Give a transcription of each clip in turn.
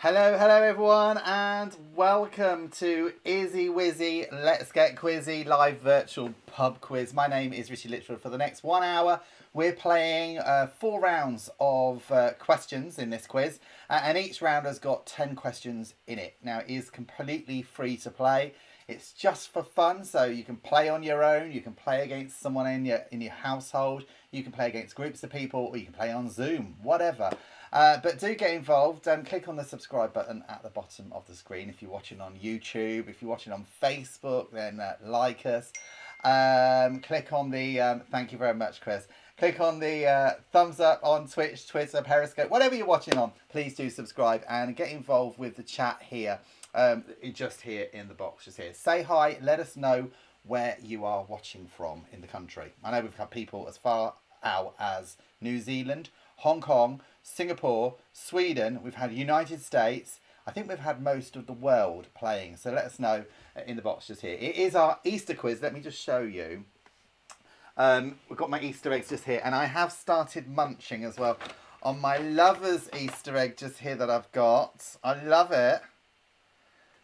Hello everyone, and welcome to Izzy Wizzy Let's Get Quizzy live virtual pub quiz. My name is Richie Litchfield. For the next 1 hour, we're playing 4 rounds of questions in this quiz, and each round has got 10 questions in it. Now, it is completely free to play. It's just for fun, so you can play on your own, you can play against someone in your household, you can play against groups of people, or you can play on Zoom, whatever. But do get involved. Click on the subscribe button at the bottom of the screen if you're watching on YouTube. If you're watching on Facebook, then like us. Click on the thank you very much, Chris. Click on the thumbs up on Twitch, Twitter, Periscope, whatever you're watching on. Please do subscribe and get involved with the chat here. Just here in the box, just here. Say hi. Let us know where you are watching from in the country. I know we've had people as far out as New Zealand, Hong Kong, Singapore, Sweden. We've had United States. I think we've had most of the world playing. So let us know in the box just here. It is our Easter quiz. Let me just show you. We've got my Easter eggs just here. And I have started munching as well on my lover's Easter egg just here that I've got. I love it.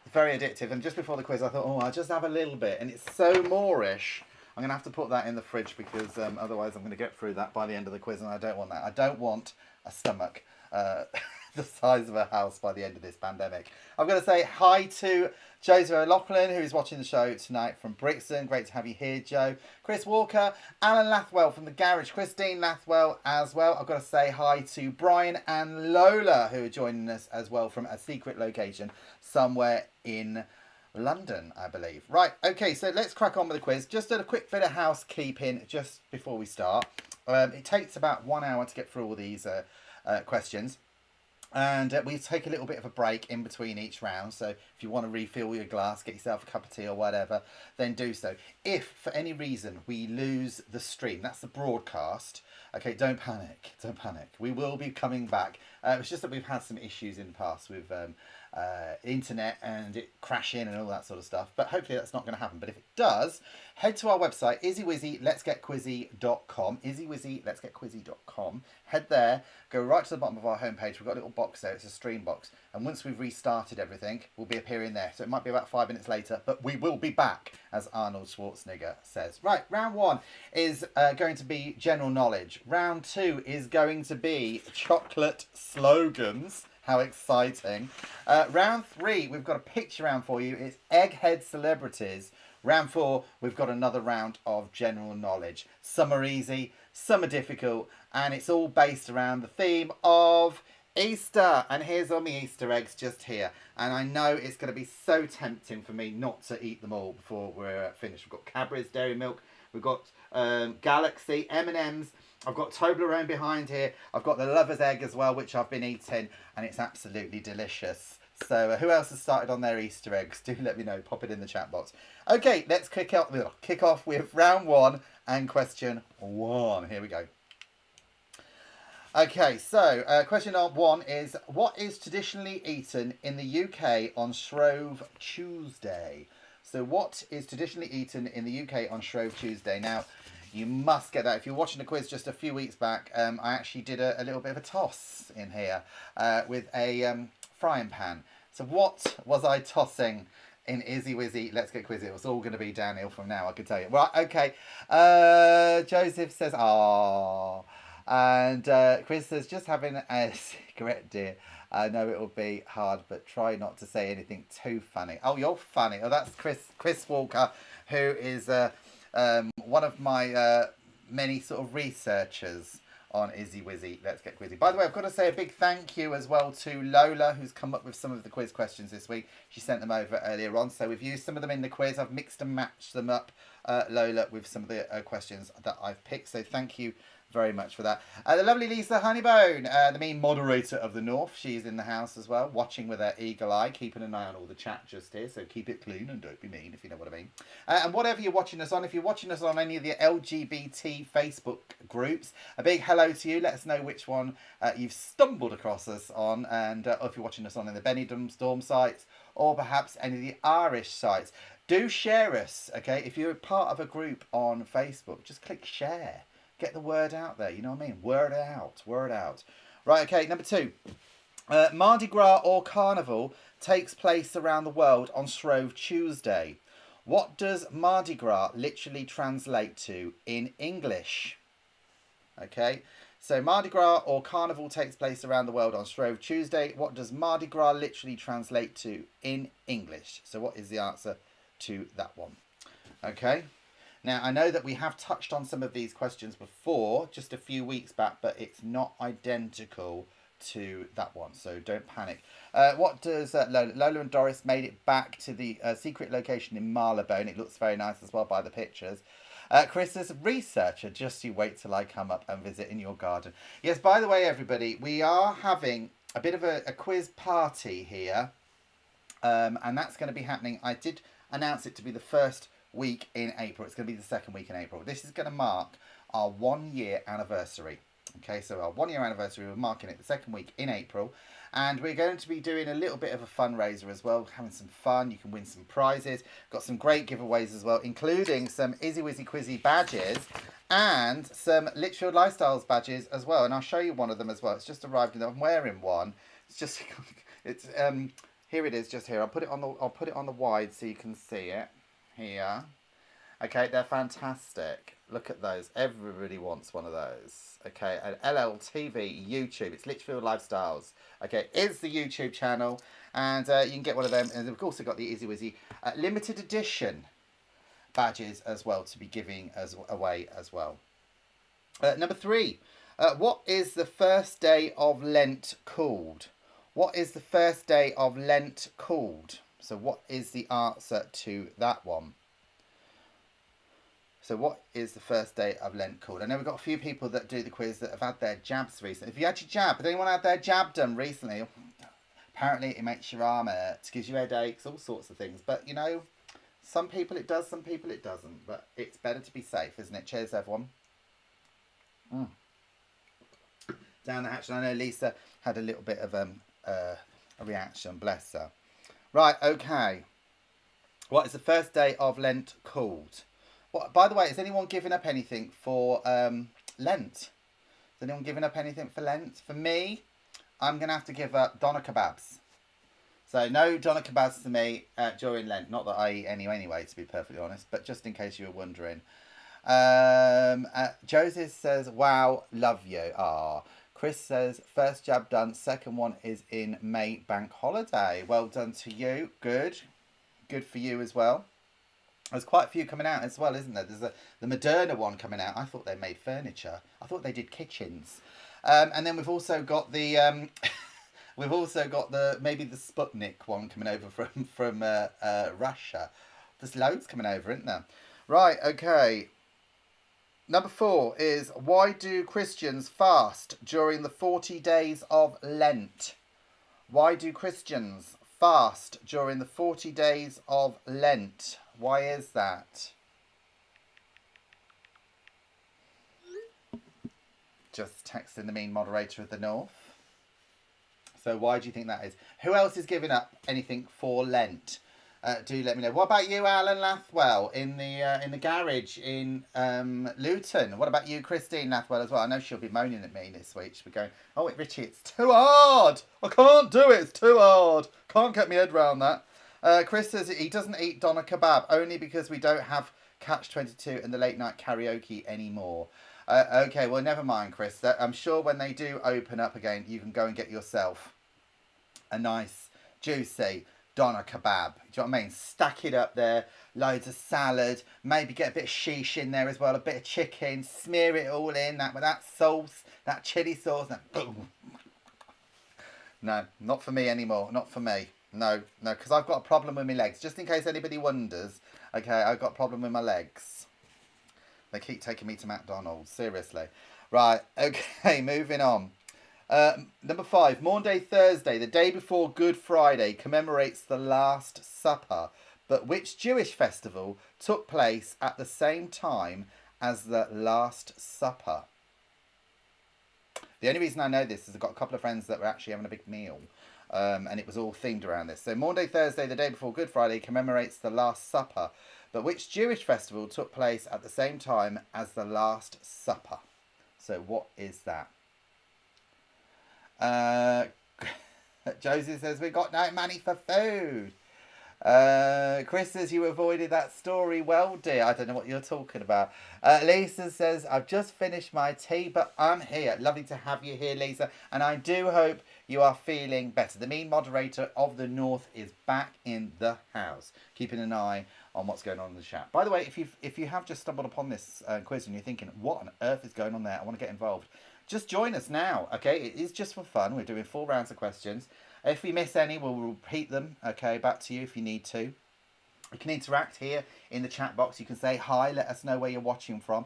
It's very addictive. And just before the quiz, I thought, oh, I'll just have a little bit. And it's so Moorish. I'm going to have to put that in the fridge because otherwise I'm going to get through that by the end of the quiz, and I don't want that. I don't want a stomach the size of a house by the end of this pandemic. I'm going to say hi to Joseph O'Loughlin, who is watching the show tonight from Brixton. Great to have you here, Joe. Chris Walker, Alan Lathwell from the garage, Christine Lathwell as well. I've got to say hi to Brian and Lola, who are joining us as well from a secret location somewhere in London, I believe. Right, okay, so let's crack on with the quiz. Just a quick bit of housekeeping just before we start. It takes about 1 hour to get through all these questions. And we take a little bit of a break in between each round. So if you want to refill your glass, get yourself a cup of tea or whatever, then do so. If for any reason we lose the stream, that's the broadcast. Okay, don't panic. Don't panic. We will be coming back. It's just that we've had some issues in the past with internet and it crashing and all that sort of stuff. But hopefully that's not going to happen. But if it does, head to our website, izzywizzylet'sgetquizzy.com. izzywizzylet'sgetquizzy.com. Head there, go right to the bottom of our homepage. We've got a little box there. It's a stream box. And once we've restarted everything, we'll be appearing there. So it might be about 5 minutes later, but we will be back, as Arnold Schwarzenegger says. Right, round 1 is going to be general knowledge. Round 2 is going to be chocolate slogans. How exciting. Round 3, we've got a picture round for you. It's Egghead Celebrities. Round 4, we've got another round of general knowledge. Some are easy, some are difficult, and it's all based around the theme of Easter. And here's all my Easter eggs just here. And I know it's going to be so tempting for me not to eat them all before we're finished. We've got Cadbury's Dairy Milk. We've got Galaxy, M&M's. I've got Toblerone behind here. I've got the lover's egg as well, which I've been eating, and it's absolutely delicious. So who else has started on their Easter eggs? Do let me know. Pop it in the chat box. Okay, let's kick off with round 1 and question 1. Here we go. Okay, so question 1 is, what is traditionally eaten in the UK on Shrove Tuesday? So what is traditionally eaten in the UK on Shrove Tuesday? Now, you must get that. If you're watching the quiz just a few weeks back, I actually did a little bit of a toss in here with a frying pan. So what was I tossing in Izzy Wizzy Let's Get Quizzy? It was all going to be downhill from now, I can tell you. Right, okay. Joseph says, "Aww." And Chris says, "Just having a cigarette, dear. I know it will be hard, but try not to say anything too funny." Oh, you're funny. Oh, that's Chris Walker, who is one of my many sort of researchers on Izzy Wizzy Let's Get Quizzy. By the way, I've got to say a big thank you as well to Lola, who's come up with some of the quiz questions this week. She sent them over earlier on, so we've used some of them in the quiz. I've mixed and matched them up, Lola, with some of the questions that I've picked, so thank you very much for that. The lovely Lisa Honeybone, the mean moderator of the North. She's in the house as well, watching with her eagle eye, keeping an eye on all the chat just here, so keep it clean and don't be mean, if you know what I mean. And whatever you're watching us on, if you're watching us on any of the LGBT Facebook groups, a big hello to you. Let us know which one you've stumbled across us on, and if you're watching us on the Benidorm Storm sites, or perhaps any of the Irish sites. Do share us, okay? If you're part of a group on Facebook, just click share. Get the word out there, you know what I mean? Word it out, word out. Right, okay, number 2. Mardi Gras or Carnival takes place around the world on Shrove Tuesday. What does Mardi Gras literally translate to in English? Okay, so Mardi Gras or Carnival takes place around the world on Shrove Tuesday. What does Mardi Gras literally translate to in English? So what is the answer to that one? Okay, now I know that we have touched on some of these questions before, just a few weeks back, but it's not identical to that one, so don't panic. What does Lola and Doris made it back to the secret location in Marylebone. It looks very nice as well by the pictures. Chris says, researcher, just you wait till I come up and visit in your garden. Yes, by the way, everybody, we are having a bit of a quiz party here. And that's going to be happening. I did announce it to be the first week in April. It's going to be the second week in April. This is going to mark our 1 year anniversary. Okay, so our 1 year anniversary, we're marking it the second week in April. And we're going to be doing a little bit of a fundraiser as well, having some fun. You can win some prizes. Got some great giveaways as well, including some Izzy Wizzy Quizzy badges and some Litchfield Lifestyles badges as well. And I'll show you one of them as well. It's just arrived and I'm wearing one. It's just, it's here it is, just here. I'll put it on the wide so you can see it here. Okay, they're fantastic. Look at those. Everybody wants one of those. Okay, and LLTV YouTube. It's Litchfield Lifestyles. Okay, it's the YouTube channel, and you can get one of them. And we've also got the Izzy Wizzy limited edition badges as well to be giving away as well. Number 3. What is the first day of Lent called? What is the first day of Lent called? So what is the answer to that one? So what is the first day of Lent called? I know we've got a few people that do the quiz that have had their jabs recently. If you had your jab, has anyone had their jab done recently? Apparently it makes your arm hurt, gives you headaches, all sorts of things. But, you know, some people it does, some people it doesn't. But it's better to be safe, isn't it? Cheers, everyone. Down the hatch. And I know Lisa had a little bit of a reaction, bless her. Right, okay. What is the first day of Lent called? What, by the way, has anyone given up anything for Lent? Has anyone given up anything for Lent? For me, I'm going to have to give up doner kebabs. So no doner kebabs for me during Lent. Not that I eat any anyway, to be perfectly honest. But just in case you were wondering. Joseph says, wow, love you. Chris says, first jab done. Second one is in May bank holiday. Well done to you. Good. Good for you as well. There's quite a few coming out as well, isn't there? There's the Moderna one coming out. I thought they made furniture. I thought they did kitchens. And then we've also got the maybe the Sputnik one coming over from Russia. There's loads coming over, isn't there? Right, okay. Number 4 is, why do Christians fast during the 40 days of Lent? Why do Christians fast during the 40 days of Lent? Why is that? Just texting the mean moderator of the North. So why do you think that is? Who else is giving up anything for Lent? Do let me know. What about you, Alan Lathwell, in the garage in Luton? What about you, Christine Lathwell, as well? I know she'll be moaning at me this week. She'll be going, oh, Richie, it's too hard. I can't do it. It's too hard. Can't get my head around that. Chris says he doesn't eat doner kebab only because we don't have Catch 22 and the late night karaoke anymore. Okay, well, never mind, Chris. I'm sure when they do open up again, you can go and get yourself a nice, juicy doner kebab. Do you know what I mean? Stack it up there, loads of salad, maybe get a bit of sheesh in there as well, a bit of chicken, smear it all in with that sauce, that chilli sauce, and boom. No, not for me anymore. Not for me. No, because I've got a problem with my legs. Just in case anybody wonders, okay, I've got a problem with my legs. They keep taking me to McDonald's, seriously. Right, okay, moving on. Number 5, Maundy Thursday, the day before Good Friday, commemorates the Last Supper. But which Jewish festival took place at the same time as the Last Supper? The only reason I know this is I've got a couple of friends that were actually having a big meal. And it was all themed around this. So Maundy Thursday, the day before Good Friday, commemorates the Last Supper. But which Jewish festival took place at the same time as the Last Supper? So what is that? Josie says, we got no money for food. Chris says, you avoided that story well, dear. I don't know what you're talking about. Lisa says, I've just finished my tea, but I'm here. Lovely to have you here, Lisa. And I do hope you are feeling better. The mean moderator of the North is back in the house, keeping an eye on what's going on in the chat. By the way, if you have just stumbled upon this quiz and you're thinking, what on earth is going on there? I want to get involved. Just join us now, okay? It is just for fun. We're doing 4 rounds of questions. If we miss any, we'll repeat them, okay, back to you if you need to. You can interact here in the chat box. You can say hi, let us know where you're watching from.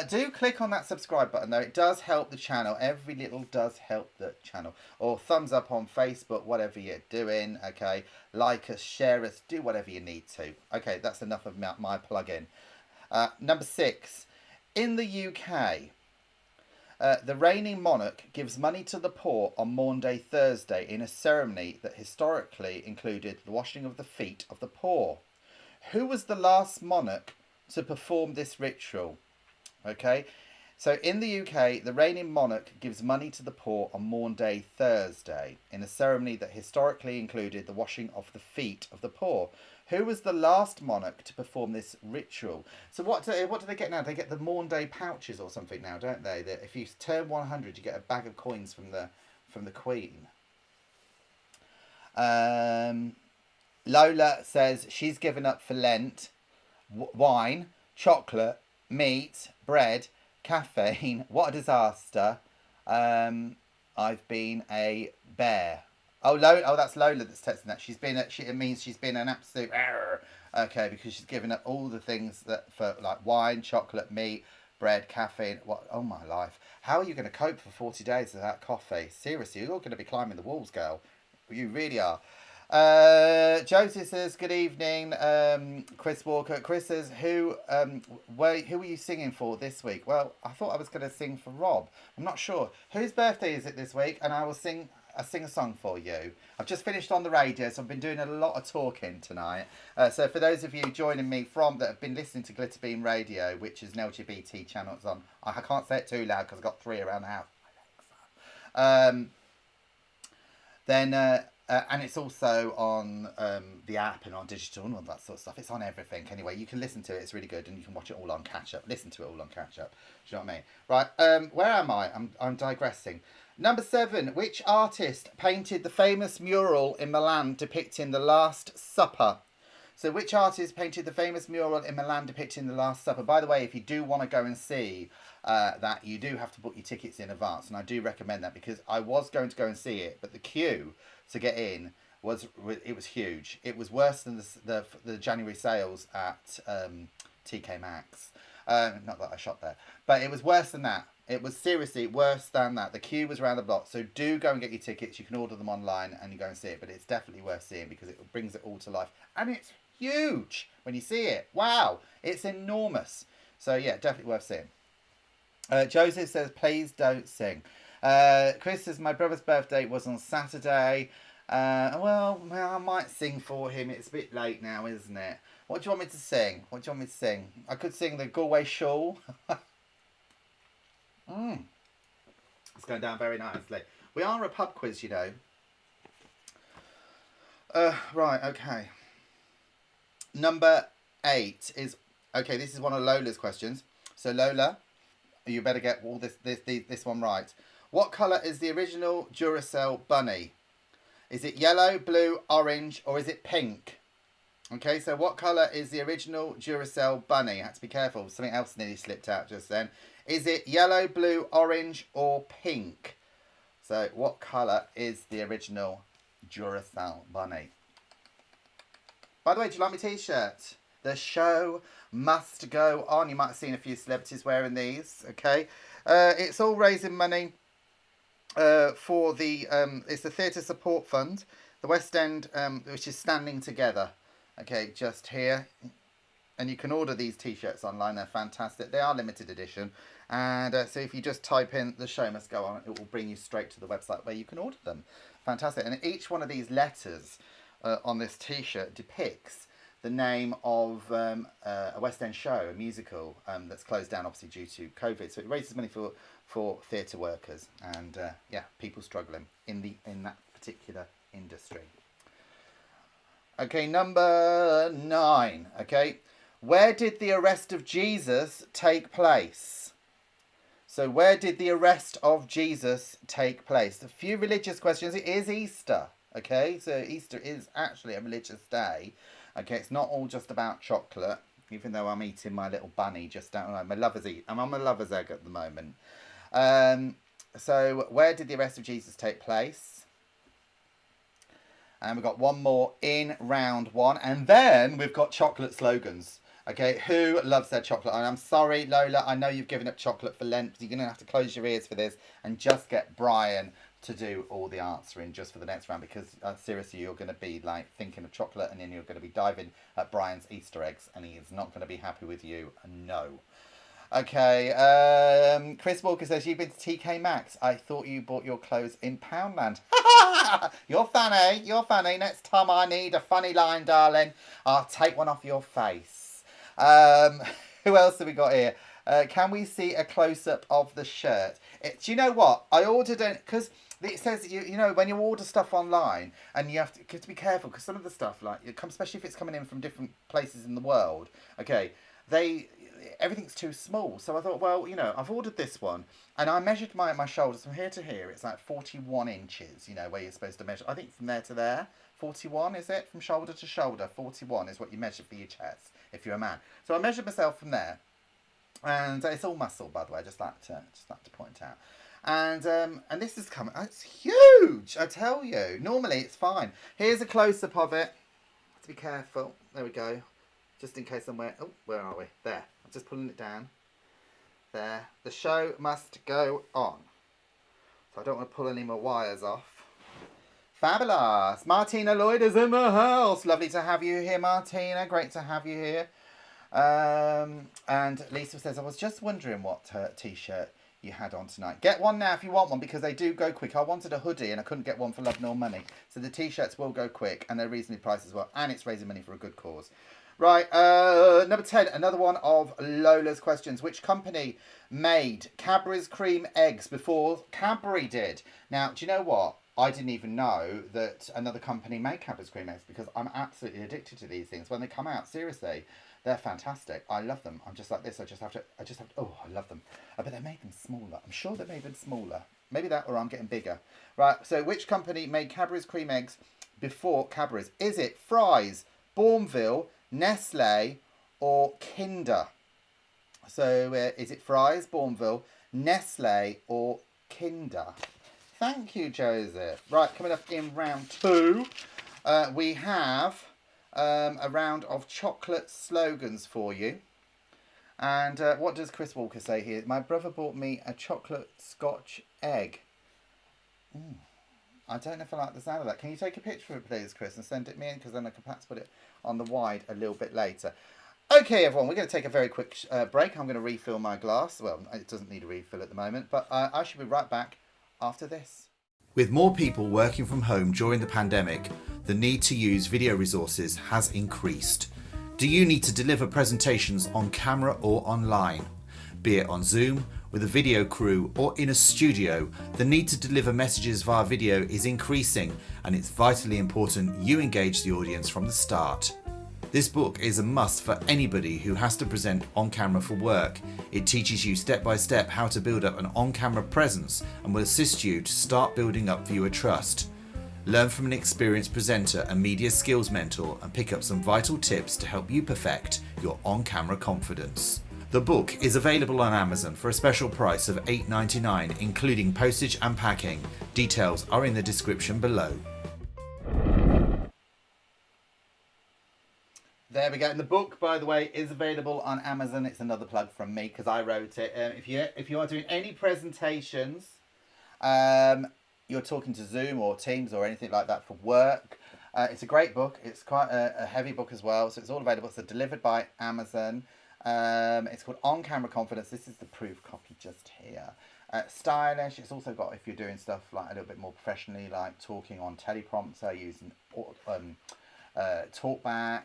Do click on that subscribe button, though. It does help the channel. Every little does help the channel. Or thumbs up on Facebook, whatever you're doing, okay? Like us, share us, do whatever you need to. Okay, that's enough of my plug-in. Number 6. In the UK... the reigning monarch gives money to the poor on Maundy Thursday in a ceremony that historically included the washing of the feet of the poor. Who was the last monarch to perform this ritual? Okay, so in the UK, the reigning monarch gives money to the poor on Maundy Thursday in a ceremony that historically included the washing of the feet of the poor. Who was the last monarch to perform this ritual? So what do they get now? They get the Maundy pouches or something now, don't they? That if you turn 100, you get a bag of coins from the Queen. Lola says she's given up for Lent. Wine, chocolate, meat, bread, caffeine. What a disaster. I've been a bear. Oh, that's Lola that's texting that. It means she's been an absolute error. Okay, because she's given up all the things that for like wine, chocolate, meat, bread, caffeine. What? Oh my life! How are you going to cope for 40 days without coffee? Seriously, you're going to be climbing the walls, girl. You really are. Josie says, good evening, Chris Walker. Chris says, who were you singing for this week? Well, I thought I was going to sing for Rob. I'm not sure. Whose birthday is it this week? And I will sing a song for you. I've just finished on the radio, so I've been doing a lot of talking tonight. So for those of you joining me that have been listening to Glitterbeam Radio, which is an LGBT channel, it's on. I can't say it too loud because I've got 3 around the house. And it's also on the app and on digital and all that sort of stuff. It's on everything. Anyway, you can listen to it. It's really good. And you can watch it all on catch-up. Listen to it all on catch-up. Do you know what I mean? Right, where am I? I'm digressing. Number 7. Which artist painted the famous mural in Milan depicting the Last Supper? So which artist painted the famous mural in Milan depicting the Last Supper? By the way, if you do want to go and see that, you do have to book your tickets in advance. And I do recommend that because I was going to go and see it, but the queue to get in was huge. It was worse than the January sales at TK Maxx. Not that I shot there, but it was worse than that. It was seriously worse than that. The queue was around the block. So do go and get your tickets. You can order them online and you go and see it. But it's definitely worth seeing because it brings it all to life. And it's huge when you see it. Wow. It's enormous. So yeah, definitely worth seeing. Joseph says, please don't sing. Chris says, my brother's birthday was on Saturday. Well, I might sing for him. It's a bit late now, isn't it? What do you want me to sing? I could sing the Galway Shawl. It's going down very nicely. We are a pub quiz, you know. Right, okay. Number 8 is... Okay, this is one of Lola's questions. So, Lola, you better get all this one right. What colour is the original Duracell bunny? Is it yellow, blue, orange, or is it pink? Okay, so what colour is the original Duracell bunny? You have to be careful. Something else nearly slipped out just then. Is it yellow, blue, orange, or pink? So what colour is the original Duracell bunny? By the way, do you like my t-shirt? The show must go on. You might have seen a few celebrities wearing these. Okay, it's all raising money for the it's the Theatre Support Fund, the West End, which is standing together. Okay, just here, and you can order these t-shirts online. They're fantastic. They are limited edition, and so if you just type in "the show must go on," it will bring you straight to the website where you can order them. Fantastic. And each one of these letters on this t-shirt depicts the name of a West End show, a musical that's closed down obviously due to COVID. So it raises money for theatre workers and yeah, people struggling in that particular industry. Okay, number 9. Okay, where did the arrest of Jesus take place? So where did the arrest of Jesus take place? A few religious questions. It is Easter. Okay, so Easter is actually a religious day. Okay, it's not all just about chocolate, even though I'm eating my little bunny just down. I'm on my lover's egg at the moment. So where did the arrest of Jesus take place? And we've got one more in round 1. And then we've got chocolate slogans. Okay, who loves their chocolate? And I'm sorry, Lola, I know you've given up chocolate for Lent. You're going to have to close your ears for this and just get Brian to do all the answering just for the next round. Because seriously, you're going to be like thinking of chocolate and then you're going to be diving at Brian's Easter eggs. And he is not going to be happy with you. No. Okay, Chris Walker says, you've been to TK Maxx. I thought you bought your clothes in Poundland. You're funny. You're funny. Next time I need a funny line, darling, I'll take one off your face. Who else have we got here? Can we see a close-up of the shirt? Do you know what? I ordered it because it says, you know, when you order stuff online and you have to be careful because some of the stuff, like, especially if it's coming in from different places in the world, okay, everything's too small. So I thought, well, you know, I've ordered this one and I measured my shoulders from here to here. It's like 41 inches, you know, where you're supposed to measure. I think from there to there, 41 is it? From shoulder to shoulder, 41 is what you measure for your chest if you're a man. So I measured myself from there, and it's all muscle, by the way. Just like to point out. And this is coming. It's huge, I tell you. Normally it's fine. Here's a close up of it. Have to be careful. There we go. Just in case somewhere. Oh, where are we? There. I'm just pulling it down. There. The show must go on. So I don't want to pull any more wires off. Fabulous. Martina Lloyd is in the house. Lovely to have you here, Martina. Great to have you here. And Lisa says, I was just wondering what t-shirt you had on tonight. Get one now if you want one, because they do go quick. I wanted a hoodie and I couldn't get one for love nor money. So the t-shirts will go quick and they're reasonably priced as well. And it's raising money for a good cause. Right, number 10, another one of Lola's questions. Which company made Cadbury's cream eggs before Cadbury did? Now, do you know what? I didn't even know that another company made Cadbury's cream eggs because I'm absolutely addicted to these things. When they come out, seriously, they're fantastic. I love them. I'm just like this. I just have to, oh, I love them. But they made them smaller. I'm sure they made them smaller. Maybe that, or I'm getting bigger. Right, so which company made Cadbury's cream eggs before Cadbury's? Is it Fry's, Bourneville, Nestle, or Kinder? So is it Fry's, Bourneville, Nestle, or Kinder? Thank you, Joseph. Right, coming up in round 2, we have a round of chocolate slogans for you. And what does Chris Walker say here? My brother bought me a chocolate scotch egg. I don't know if I like the sound of that. Can you take a picture of it, please, Chris, and send it me in? Because then I can perhaps put it on the wide a little bit later. Okay, everyone, we're going to take a very quick break. I'm going to refill my glass. Well, it doesn't need a refill at the moment, but I should be right back after this. With more people working from home during the pandemic, the need to use video resources has increased. Do you need to deliver presentations on camera or online? Be it on Zoom, with a video crew, or in a studio, the need to deliver messages via video is increasing, and it's vitally important you engage the audience from the start. This book is a must for anybody who has to present on camera for work. It teaches you step by step how to build up an on-camera presence and will assist you to start building up viewer trust. Learn from an experienced presenter and media skills mentor and pick up some vital tips to help you perfect your on-camera confidence. The book is available on Amazon for a special price of $8.99, including postage and packing. Details are in the description below. There we go. And the book, by the way, is available on Amazon. It's another plug from me because I wrote it. If you are doing any presentations, you're talking to Zoom or Teams or anything like that for work, it's a great book. It's quite a heavy book as well, so it's all available. So delivered by Amazon. It's called On Camera Confidence. This is the proof copy just here. Stylish. It's also got, if you're doing stuff like a little bit more professionally, like talking on teleprompter, using talkback,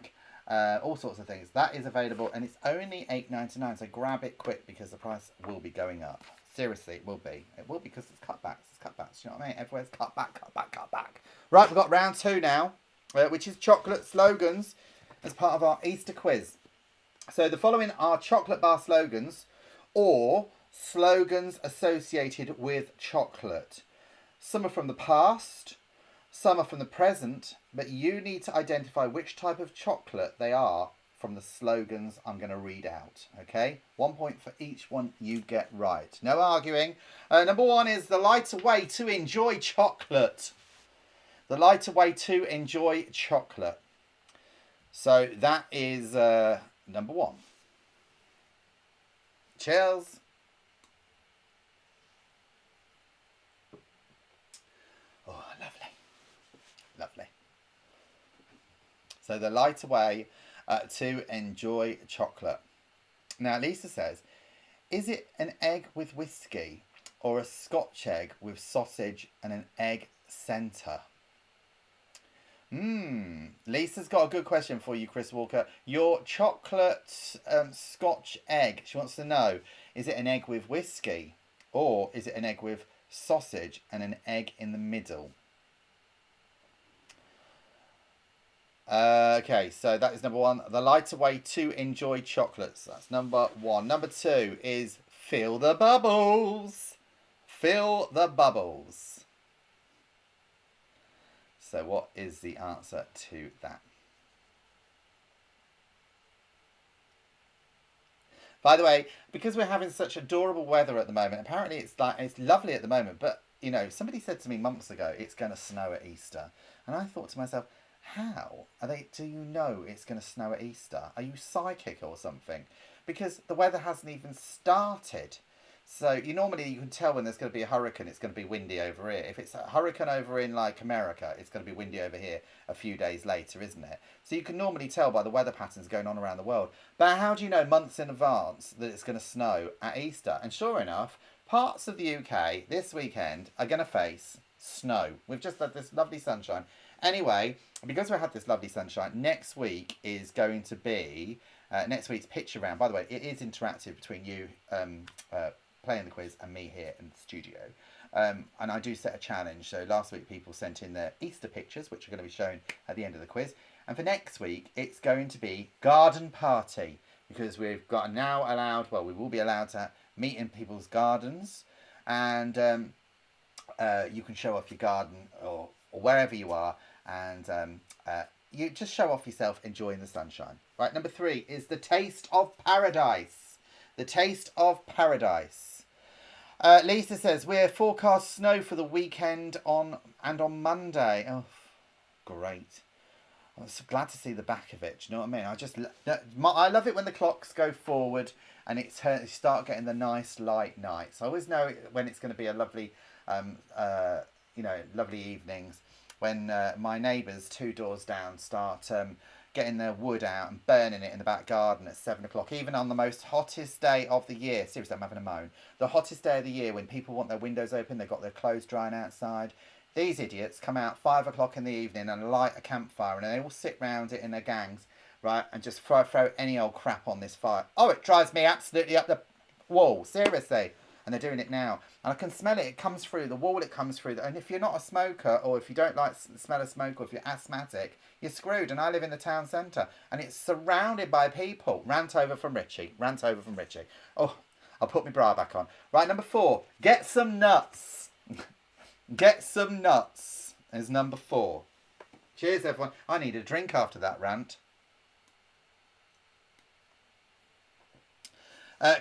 all sorts of things. That is available, and it's only $8.99. So grab it quick because the price will be going up. Seriously, it will be. It will be because it's cutbacks. It's cutbacks. You know what I mean? Everywhere's cutback, cutback, cutback. Right, we've got round 2 now, which is chocolate slogans as part of our Easter quiz. So the following are chocolate bar slogans or slogans associated with chocolate. Some are from the past, some are from the present, but you need to identify which type of chocolate they are from the slogans I'm going to read out. Okay? 1 point for each one you get right. No arguing. Number 1 is the lighter way to enjoy chocolate. The lighter way to enjoy chocolate. So that is number 1. Cheers. Oh, lovely. Lovely. So the lighter way to enjoy chocolate. Now, Lisa says, is it an egg with whiskey or a Scotch egg with sausage and an egg centre? Lisa's got a good question for you, Chris Walker. Your chocolate Scotch egg, she wants to know, is it an egg with whiskey or is it an egg with sausage and an egg in the middle? Okay, so that is number 1. The lighter way to enjoy chocolates. That's number 1. Number 2 is fill the bubbles. Fill the bubbles. So what is the answer to that? By the way, because we're having such adorable weather at the moment, apparently it's lovely at the moment, but you know, somebody said to me months ago it's going to snow at Easter. And I thought to myself, how do you know it's going to snow at Easter? Are you psychic or something? Because the weather hasn't even started. So you can tell when there's going to be a hurricane, it's going to be windy over here. If it's a hurricane over in like America, it's going to be windy over here a few days later, isn't it? So you can normally tell by the weather patterns going on around the world. But how do you know months in advance that it's going to snow at Easter? And sure enough, parts of the UK this weekend are going to face snow. We've just had this lovely sunshine. Anyway, because we had this lovely sunshine, next week is going to be next week's picture round. By the way, it is interactive between you playing the quiz and me here in the studio. And I do set a challenge. So last week people sent in their Easter pictures, which are going to be shown at the end of the quiz. And for next week, it's going to be garden party. Because we've got now allowed, well, we will be allowed to meet in people's gardens. And you can show off your garden or wherever you are. And you just show off yourself enjoying the sunshine. Right, number 3 is the taste of paradise. The taste of paradise. Lisa says, we're forecast snow for the weekend on Monday. Oh, great. I'm so glad to see the back of it. Do you know what I mean? I love it when the clocks go forward and you start getting the nice light nights. I always know when it's going to be a lovely, lovely evenings when my neighbours 2 doors down start getting their wood out and burning it in the back garden at 7 o'clock, even on the most hottest day of the year. Seriously, I'm having a moan. The hottest day of the year when people want their windows open, they've got their clothes drying outside. These idiots come out 5 o'clock in the evening and light a campfire and they all sit round it in their gangs, right, and just throw any old crap on this fire. Oh, it drives me absolutely up the wall, seriously. And they're doing it now. And I can smell it. It comes through the wall. It comes through. And if you're not a smoker or if you don't like the smell of smoke or if you're asthmatic, you're screwed. And I live in the town centre. And it's surrounded by people. Rant over from Richie. Rant over from Richie. Oh, I'll put my bra back on. Right, number 4. Get some nuts. Get some nuts is number 4. Cheers, everyone. I need a drink after that rant.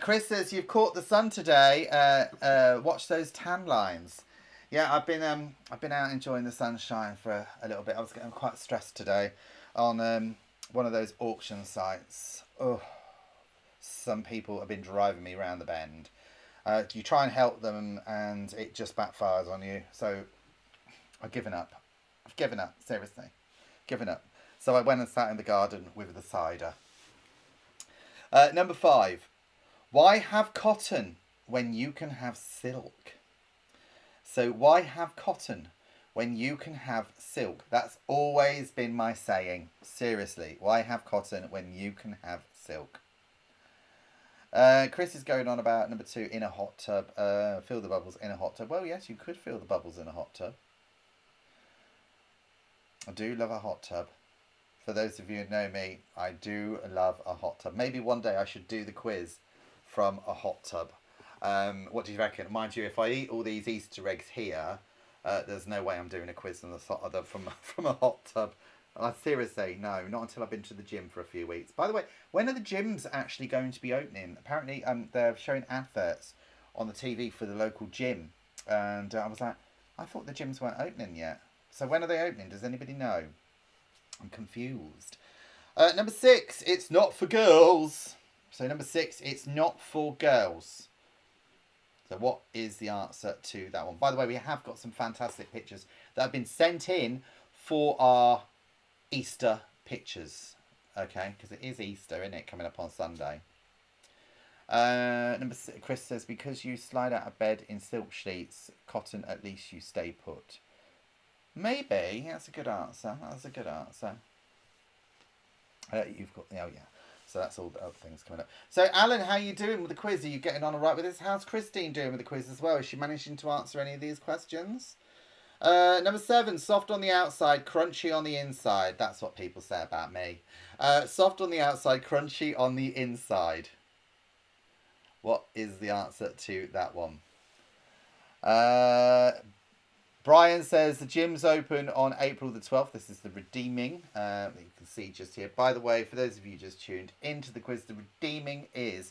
Chris says, you've caught the sun today. Watch those tan lines. Yeah, I've been out enjoying the sunshine for a little bit. I was getting quite stressed today on one of those auction sites. Oh, some people have been driving me around the bend. You try and help them and it just backfires on you. So I've given up. I've given up, seriously. Given up. So I went and sat in the garden with the cider. Number 5. Why have cotton when you can have silk? So why have cotton when you can have silk? That's always been my saying. Seriously, why have cotton when you can have silk? Chris is going on about number 2, in a hot tub. Feel the bubbles in a hot tub. Well, yes, you could feel the bubbles in a hot tub. I do love a hot tub. For those of you who know me, I do love a hot tub. Maybe one day I should do the quiz from a hot tub. What do you reckon? Mind you, if I eat all these Easter eggs here, there's no way I'm doing a quiz from a hot tub. Seriously, no, not until I've been to the gym for a few weeks. By the way, when are the gyms actually going to be opening? Apparently, they're showing adverts on the TV for the local gym, and I was like, I thought the gyms weren't opening yet. So when are they opening? Does anybody know? I'm confused. Number 6, it's not for girls. So number 6, it's not for girls. So what is the answer to that one? By the way, we have got some fantastic pictures that have been sent in for our Easter pictures. Okay, because it is Easter, isn't it? Coming up on Sunday. Number 6, Chris says, because you slide out of bed in silk sheets, cotton, at least you stay put. Maybe. That's a good answer. That's a good answer. You've got... Oh, yeah. So that's all the other things coming up. So, Alan, how are you doing with the quiz? Are you getting on all right with this? How's Christine doing with the quiz as well? Is she managing to answer any of these questions? Number 7, soft on the outside, crunchy on the inside. That's what people say about me. Soft on the outside, crunchy on the inside. What is the answer to that one? Brian says the gym's open on April the 12th. This is the Redeeming. You can see just here. By the way, for those of you just tuned into the quiz, the Redeeming is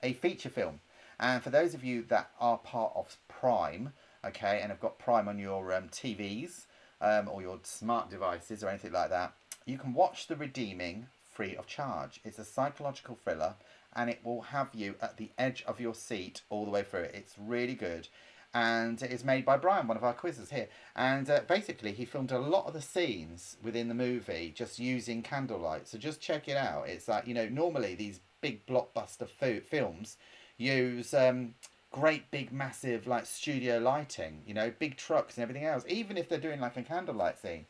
a feature film. And for those of you that are part of Prime, okay, and have got Prime on your TVs or your smart devices or anything like that, you can watch the Redeeming free of charge. It's a psychological thriller, and it will have you at the edge of your seat all the way through it. It's really good. And it is made by Brian, one of our quizzes here. And basically, he filmed a lot of the scenes within the movie just using candlelight. So just check it out. It's like, you know, normally these big blockbuster films use great big massive like studio lighting, you know, big trucks and everything else, even if they're doing like a candlelight scene.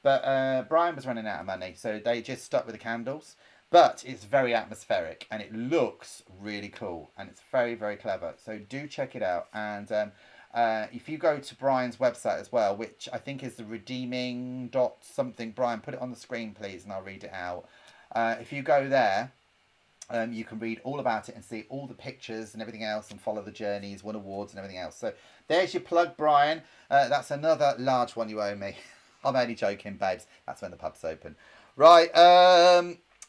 But Brian was running out of money, so they just stuck with the candles. But it's very atmospheric and it looks really cool and it's very, very clever. So do check it out. And if you go to Brian's website as well, which I think is the redeeming dot something, Brian, put it on the screen, please, and I'll read it out. If you go there, you can read all about it and see all the pictures and everything else and follow the journeys, win awards and everything else. So there's your plug, Brian. That's another large one you owe me. I'm only joking, babes. That's when the pub's open. Right.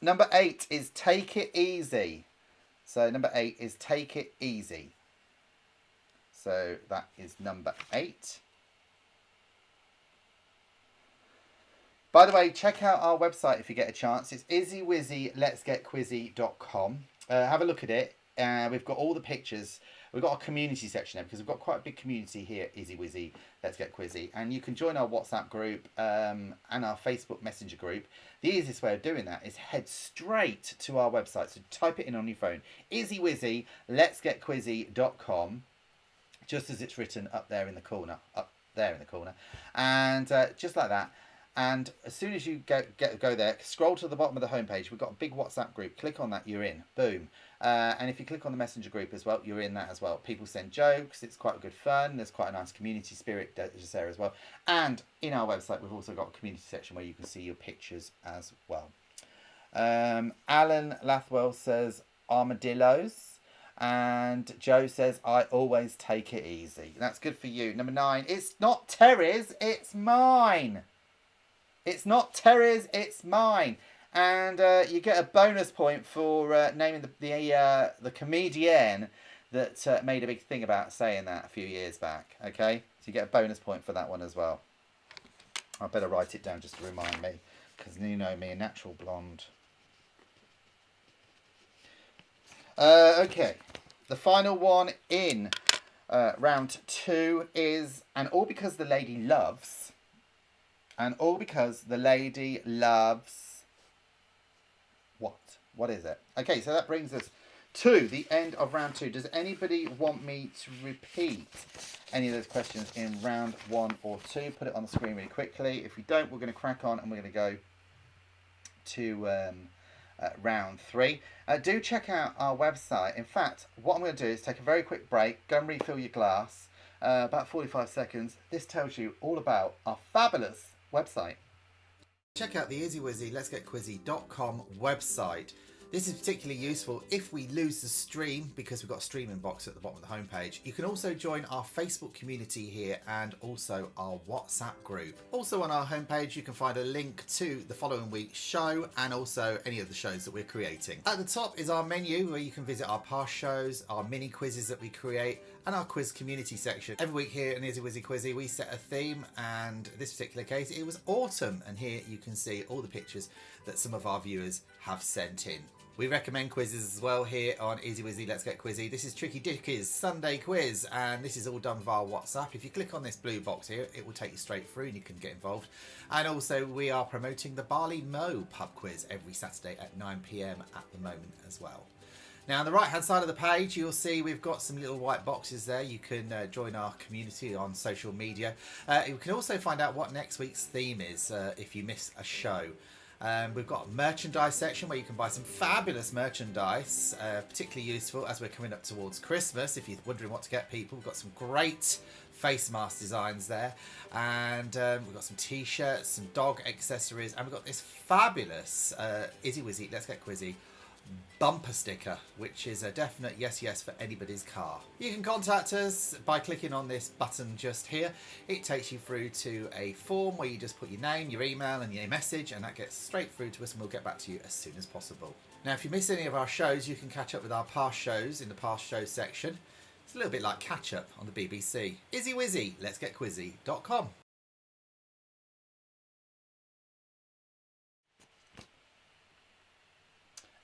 Number 8 is Take It Easy. So number 8 is Take It Easy. So that is number 8. By the way, check out our website if you get a chance. It's izzywizzy.letsgetquizzy.com. Have a look at it. We've got all the pictures. We've got a community section there because we've got quite a big community here at Izzy Wizzy Let's Get Quizzy. And you can join our WhatsApp group and our Facebook Messenger group. The easiest way of doing that is head straight to our website. So type it in on your phone. izzywizzy.letsgetquizzy.com, just as it's written up there in the corner. And just like that. And as soon as you go there, scroll to the bottom of the homepage. We've got a big WhatsApp group. Click on that, you're in. Boom. And if you click on the Messenger group as well, you're in that as well. People send jokes. It's quite good fun. There's quite a nice community spirit just there as well. And in our website, we've also got a community section where you can see your pictures as well. Alan Lathwell says armadillos. And Joe says, I always take it easy. That's good for you. Number 9, it's not Terry's, it's mine. It's not Terry's, it's mine. And you get a bonus point for naming the comedian that made a big thing about saying that a few years back. Okay? So you get a bonus point for that one as well. I better write it down just to remind me. Because you know me, a natural blonde. Okay. The final one in round 2 is, and all because the lady loves... And all because the lady loves... What? What is it? Okay, so that brings us to the end of round 2. Does anybody want me to repeat any of those questions in round 1 or 2? Put it on the screen really quickly. If we don't, we're going to crack on and we're going to go to round 3. Do check out our website. In fact, what I'm going to do is take a very quick break, go and refill your glass, about 45 seconds. This tells you all about our fabulous website. Check out the Izzy Wizzy Let's Get Quizzy.com website. This is particularly useful if we lose the stream, because we've got a streaming box at the bottom of the homepage. You can also join our Facebook community here and also our WhatsApp group. Also on our homepage you can find a link to the following week's show and also any of the shows that we're creating. At the top is our menu where you can visit our past shows, our mini quizzes that we create, and our quiz community section. Every week here in Izzy Wizzy Quizzy we set a theme, and this particular case it was autumn, and here you can see all the pictures that some of our viewers have sent in. We recommend quizzes as well here on Izzy Wizzy Let's Get Quizzy. This is Tricky Dickie's Sunday quiz, and this is all done via WhatsApp. If you click on this blue box here, it will take you straight through and you can get involved. And also we are promoting the Barley Mow pub quiz every Saturday at 9 PM at the moment as well. Now on the right hand side of the page you'll see we've got some little white boxes there. You can join our community on social media. You can also find out what next week's theme is if you miss a show. We've got a merchandise section where you can buy some fabulous merchandise, particularly useful as we're coming up towards Christmas. If you're wondering what to get people, we've got some great face mask designs there, and we've got some t-shirts, some dog accessories, and we've got this fabulous Izzy Wizzy Let's Get Quizzy bumper sticker, which is a definite yes for anybody's car. You can contact us by clicking on this button just here. It takes you through to a form where you just put your name, your email and your message, and that gets straight through to us and we'll get back to you as soon as possible. Now if you miss any of our shows, you can catch up with our past shows in the past shows section. It's a little bit like catch up on the BBC. Izzy Wizzy Let's Get Quizzy.com.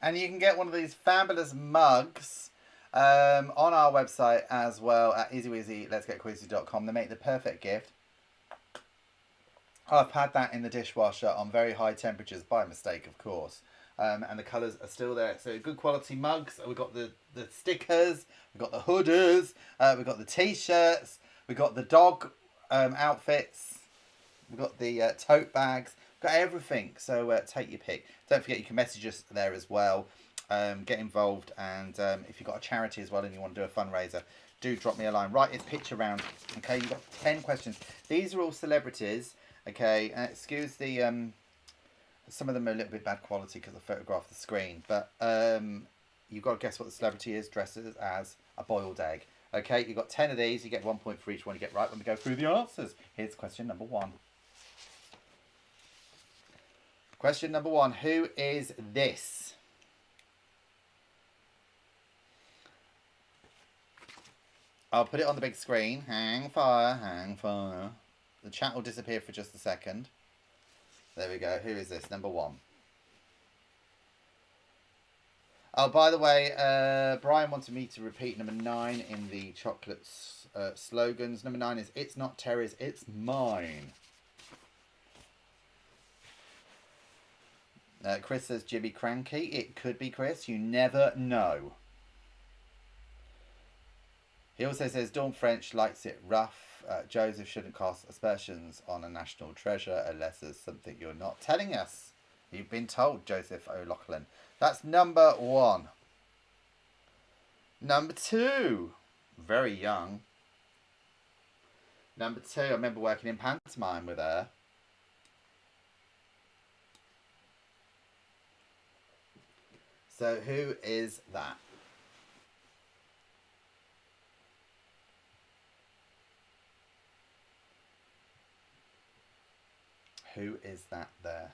And you can get one of these fabulous mugs on our website as well at izzywizzy.letsgetquizzy.com. They make the perfect gift. I've had that in the dishwasher on very high temperatures by mistake, of course. And the colours are still there. So good quality mugs. We've got the stickers, we've got the hoodies, we've got the t-shirts, we've got the dog outfits, we've got the tote bags. Got everything, so take your pick. Don't forget you can message us there as well, get involved, and if you've got a charity as well and you want to do a fundraiser, do drop me a line. Right, it's picture round. Okay, you've got 10 questions. These are all celebrities. Okay, excuse the some of them are a little bit bad quality because I photographed the screen, but you've got to guess what the celebrity is dressed as a boiled egg. Okay, you've got 10 of these. You get 1 point for each one you get right when we go through the answers. Here's question number 1. Question number 1, who is this? I'll put it on the big screen. Hang fire, hang fire. The chat will disappear for just a second. There we go. Who is this? Number 1. Oh, by the way, Brian wanted me to repeat number 9 in the chocolate slogans. Number 9 is, it's not Terry's, it's mine. Chris says Jimmy Cranky. It could be Chris. You never know. He also says Dawn French likes it rough. Joseph shouldn't cast aspersions on a national treasure unless there's something you're not telling us. You've been told, Joseph O'Loughlin. That's number 1. Number 2. Very young. Number 2. I remember working in pantomime with her. So who is that? Who is that there?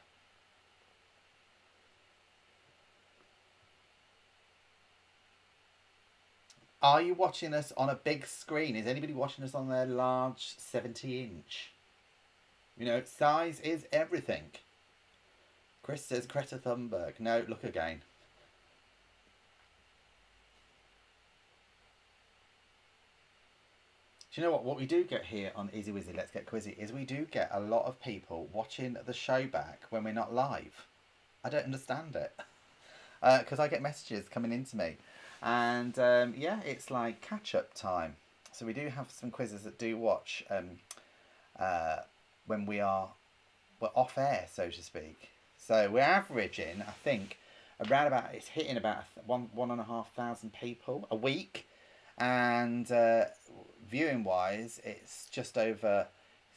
Are you watching us on a big screen? Is anybody watching us on their large 70-inch? You know, size is everything. Chris says Greta Thunberg. No, look again. Do you know what we do get here on Izzy Wizzy Let's Get Quizzy is we do get a lot of people watching the show back when we're not live. I don't understand it. Because I get messages coming into me. And yeah, it's like catch-up time. So we do have some quizzes that do watch when we're off air, so to speak. So we're averaging, I think, around about, it's hitting about 1,500 people a week, and viewing wise, it's just over.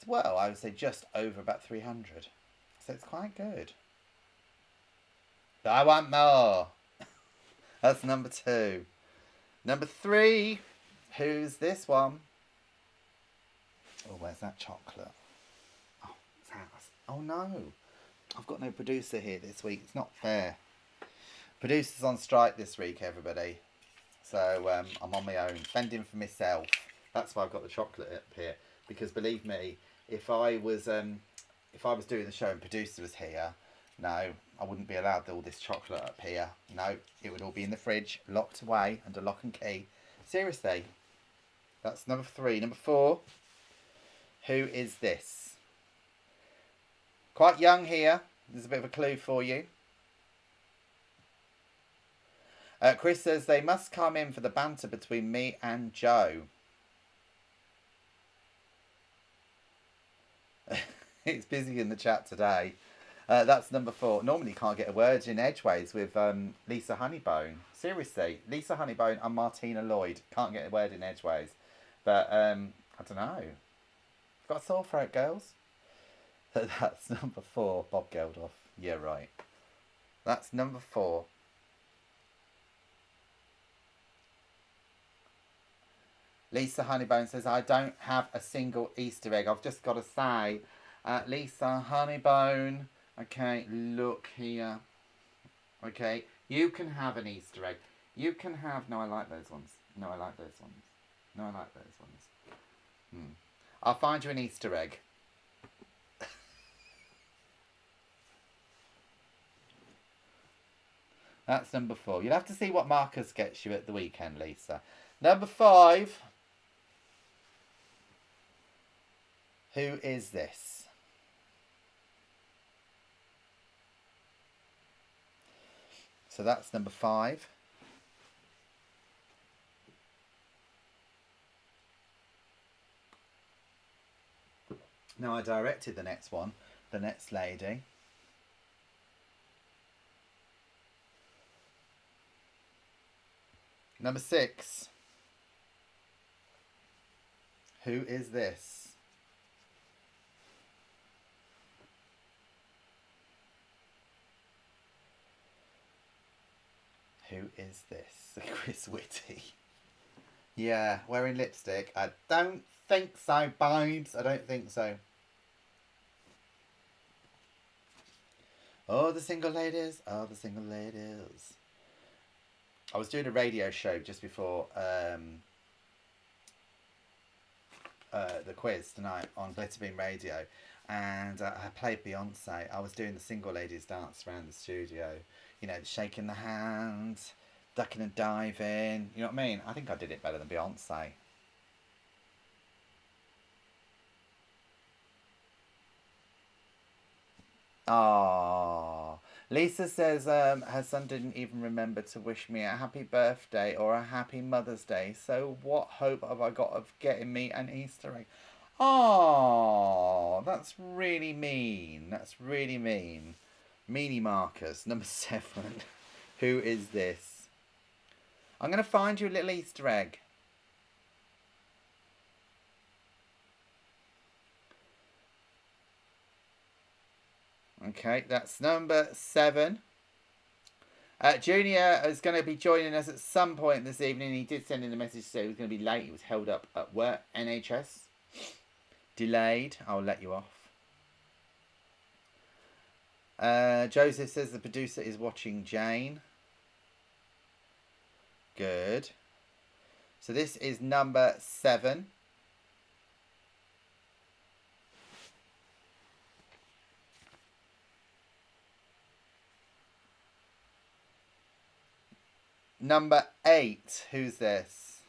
Well, I would say just over about 300. So it's quite good. I want more. That's number 2. Number 3. Who's this one? Oh, where's that chocolate? Oh, it's ours. Oh no. I've got no producer here this week. It's not fair. Producer's on strike this week, everybody. So I'm on my own, fending for myself. That's why I've got the chocolate up here. Because believe me, if I was doing the show and producer was here, no, I wouldn't be allowed all this chocolate up here. No, it would all be in the fridge, locked away under lock and key. Seriously. That's number 3. Number 4. Who is this? Quite young here. There's a bit of a clue for you. Chris says they must come in for the banter between me and Joe. It's busy in the chat today. That's number 4. Normally can't get a word in edgeways with Lisa Honeybone. Seriously, Lisa Honeybone and Martina Lloyd can't get a word in edgeways. But I don't know. Got a sore throat, girls? That's number 4. Bob Geldof. Yeah, right. That's number 4. Lisa Honeybone says, I don't have a single Easter egg. I've just got to say, Lisa Honeybone, okay, look here. Okay, you can have an Easter egg. You can have, no, I like those ones. No, I like those ones. No, I like those ones. I'll find you an Easter egg. That's number 4. You'll have to see what Marcus gets you at the weekend, Lisa. Number 5. Who is this? So that's number 5. Now I directed the next one, the next lady. Number 6. Who is this? Who is this? Chris Whitty. Yeah, wearing lipstick. I don't think so, babes. I don't think so. Oh, the single ladies. Oh, the single ladies. I was doing a radio show just before the quiz tonight on Glitterbeam Radio, and I played Beyonce. I was doing the single ladies dance around the studio, you know, shaking the hands, ducking and diving, you know what I mean? I think I did it better than Beyonce. Oh, Lisa says her son didn't even remember to wish me a happy birthday or a happy Mother's Day. So what hope have I got of getting me an Easter egg? Oh, that's really mean. That's really mean. Meanie Marcus, number 7. Who is this? I'm going to find you a little Easter egg. Okay, that's number 7. Junior is going to be joining us at some point this evening. He did send in a message to say he was going to be late. He was held up at work. NHS. Delayed. I'll let you off. Joseph says the producer is watching Jane. Good. So this is number 7. Number 8. Who's this?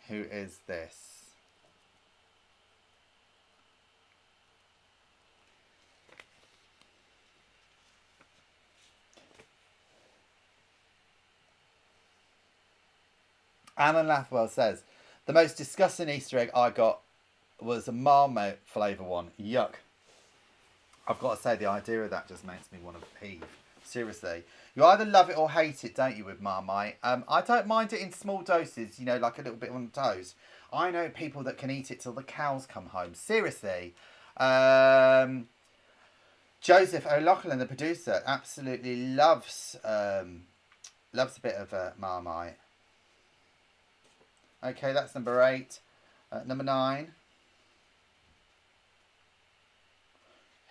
Who is this? Alan Lathwell says, The most disgusting Easter egg I got was a Marmite flavour one. Yuck. I've got to say, the idea of that just makes me want to heave. Seriously. You either love it or hate it, don't you, with Marmite? I don't mind it in small doses, you know, like a little bit on toast. I know people that can eat it till the cows come home. Seriously. Joseph O'Loughlin, the producer, absolutely loves a bit of Marmite. Okay, that's number 8. Number 9.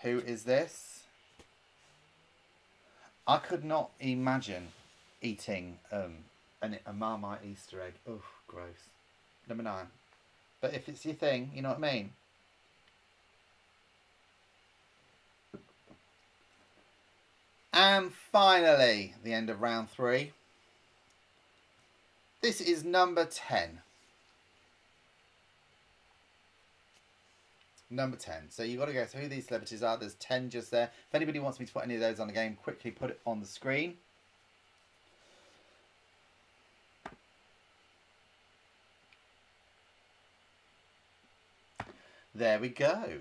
Who is this? I could not imagine eating a Marmite Easter egg. Oh, gross. Number 9. But if it's your thing, you know what I mean? And finally, the end of round 3. This is number 10. Number 10. So you've got to guess who these celebrities are. There's 10 just there. If anybody wants me to put any of those on the game, quickly put it on the screen. There we go.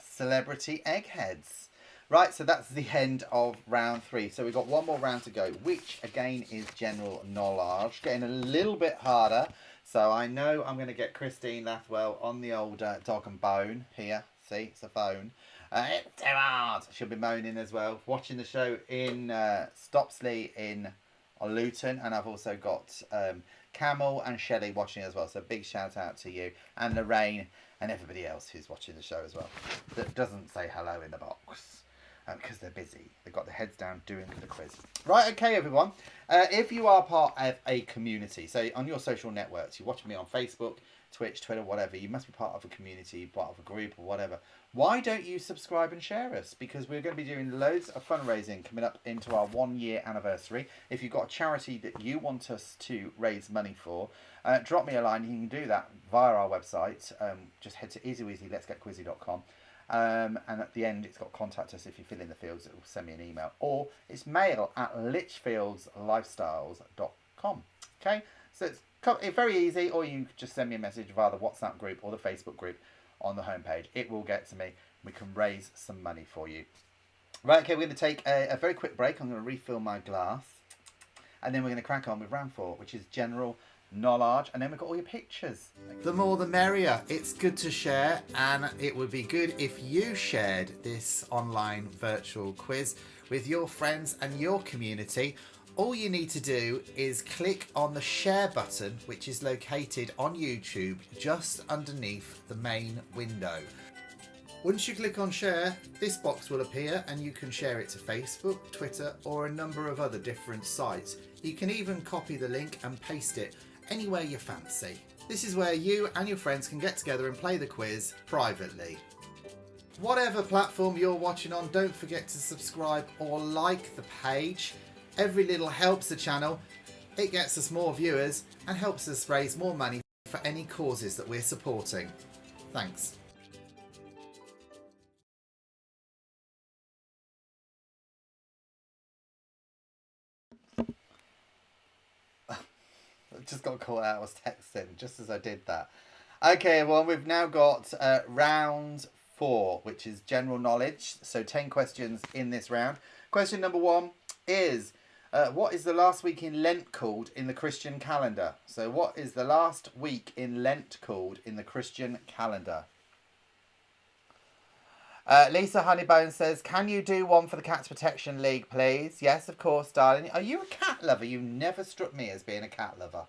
Celebrity eggheads. Right, so that's the end of round 3. So we've got one more round to go, which again is general knowledge. Getting a little bit harder. So I know I'm going to get Christine Lathwell on the old dog and bone here. See, it's a phone. It's too hard. She'll be moaning as well. Watching the show in Stopsley in Luton. And I've also got Camel and Shelley watching as well. So big shout out to you. And Lorraine and everybody else who's watching the show as well. That doesn't say hello in the box. Because they're busy. They've got their heads down doing the quiz. Right, okay, everyone. If you are part of a community, so on your social networks, you're watching me on Facebook, Twitch, Twitter, whatever, you must be part of a community, part of a group or whatever. Why don't you subscribe and share us? Because we're going to be doing loads of fundraising coming up into our 1-year anniversary. If you've got a charity that you want us to raise money for, drop me a line. You can do that via our website. Just head to izzywizzy.let'sgetquizzy.com. And at the end it's got contact us. If you fill in the fields, it will send me an email, or it's mail@litchfieldslifestyles.com. Okay, so it's very easy, or you just send me a message via the WhatsApp group or the Facebook group on the homepage. It will get to me. We can raise some money for you. Right, okay, we're going to take a very quick break. I'm going to refill my glass, and then we're going to crack on with round 4, which is general knowledge, and then we've got all your pictures. The more the merrier. It's good to share, and it would be good if you shared this online virtual quiz with your friends and your community. All you need to do is click on the share button, which is located on YouTube just underneath the main window. Once you click on share, this box will appear and you can share it to Facebook, Twitter, or a number of other different sites. You can even copy the link and paste it anywhere you fancy. This is where you and your friends can get together and play the quiz privately. Whatever platform you're watching on, don't forget to subscribe or like the page. Every little helps the channel. It gets us more viewers and helps us raise more money for any causes that we're supporting. Thanks. Just got caught out. I was texting just as I did that. Okay, well, we've now got round 4, which is general knowledge. So 10 questions in this round. Question number 1 is, what is the last week in Lent called in the Christian calendar? So what is the last week in Lent called in the Christian calendar? Lisa Honeybone says, can you do one for the Cats Protection League, please? Yes, of course, darling. Are you a cat lover? You never struck me as being a cat lover.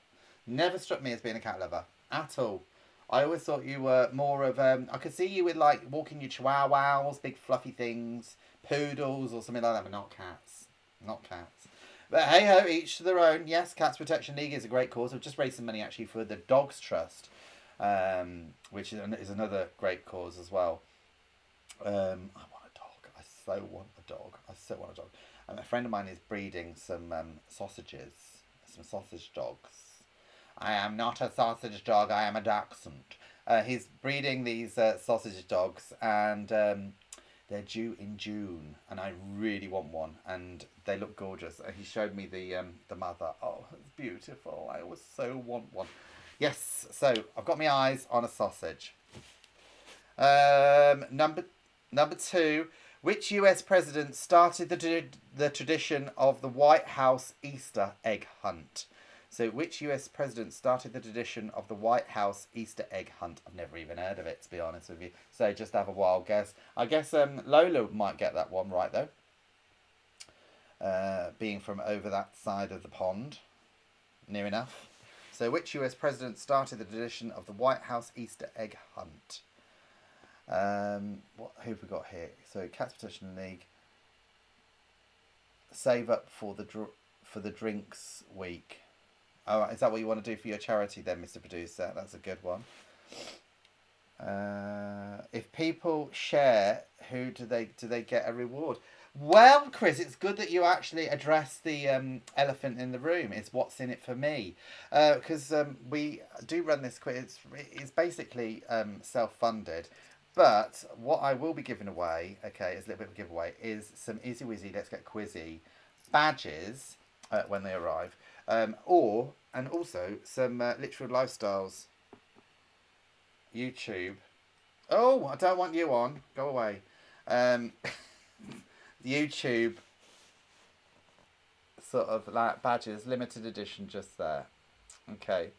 Never struck me as being a cat lover at all. I always thought you were more of, I could see you with like walking your chihuahuas, big fluffy things, poodles or something like that, but not cats. Not cats. But hey ho, each to their own. Yes, Cats Protection League is a great cause. I've just raised some money actually for the Dogs Trust, which is another great cause as well. I want a dog. I so want a dog. I so want a dog. And a friend of mine is breeding some sausages, some sausage dogs. I am not a sausage dog. I am a dachshund. He's breeding these sausage dogs, and They're due in June, and I really want one, and they look gorgeous. He showed me the mother. Oh, it's beautiful. I always so want one. Yes, so I've got my eyes on a sausage. Number 2. Which US president started the tradition of the White House Easter egg hunt? So, which US president started the tradition of the White House Easter egg hunt? I've never even heard of it, to be honest with you. So, just have a wild guess. I guess Lola might get that one right, though. Being from over that side of the pond. Near enough. So, which US president started the tradition of the White House Easter egg hunt? Who have we got here? So, Cats Protection League. Save up for the drinks week. Oh, is that what you want to do for your charity then, Mr. Producer? That's a good one. If people share, who do they get a reward? Well, Chris, it's good that you actually address the elephant in the room. It's what's in it for me. Because we do run this quiz. It's basically self-funded. But what I will be giving away, okay, as a little bit of a giveaway, is some Izzy Wizzy Let's Get Quizzy badges when they arrive. And also some Litchfield Lifestyles YouTube. Oh, I don't want you on. Go away. YouTube sort of like badges, limited edition, just there. Okay.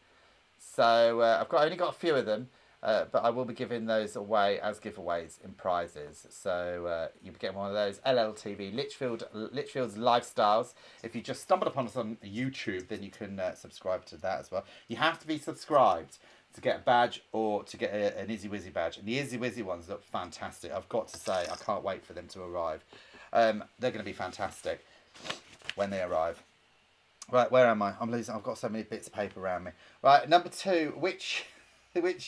So I've only got a few of them. But I will be giving those away as giveaways in prizes. So you'll be getting one of those. LLTV, Litchfield's Lifestyles. If you just stumbled upon us on YouTube, then you can subscribe to that as well. You have to be subscribed to get a badge or to get an Izzy Wizzy badge. And the Izzy Wizzy ones look fantastic. I've got to say, I can't wait for them to arrive. They're going to be fantastic when they arrive. Right, where am I? I'm losing. I've got so many bits of paper around me. Right, number 2, which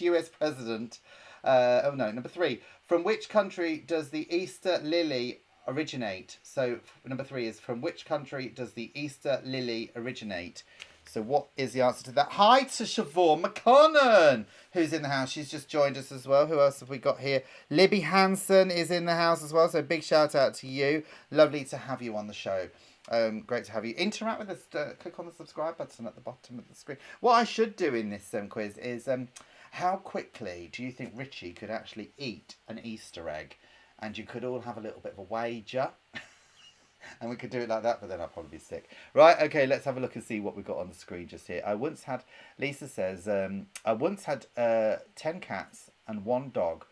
US president, number 3, from which country does the Easter lily originate? So number 3 is, from which country does the Easter lily originate? So what is the answer to that? Hi to Siobhan McConnell, who's in the house. She's just joined us as well. Who else have we got here? Libby Hanson is in the house as well. So big shout out to you. Lovely to have you on the show. Great to have you. Interact with us. Click on the subscribe button at the bottom of the screen. What I should do in this quiz is how quickly do you think Richie could actually eat an Easter egg? And you could all have a little bit of a wager. And we could do it like that, but then I'd probably be sick. Right, okay, let's have a look and see what we've got on the screen just here. Lisa says, I once had 10 cats and 1 dog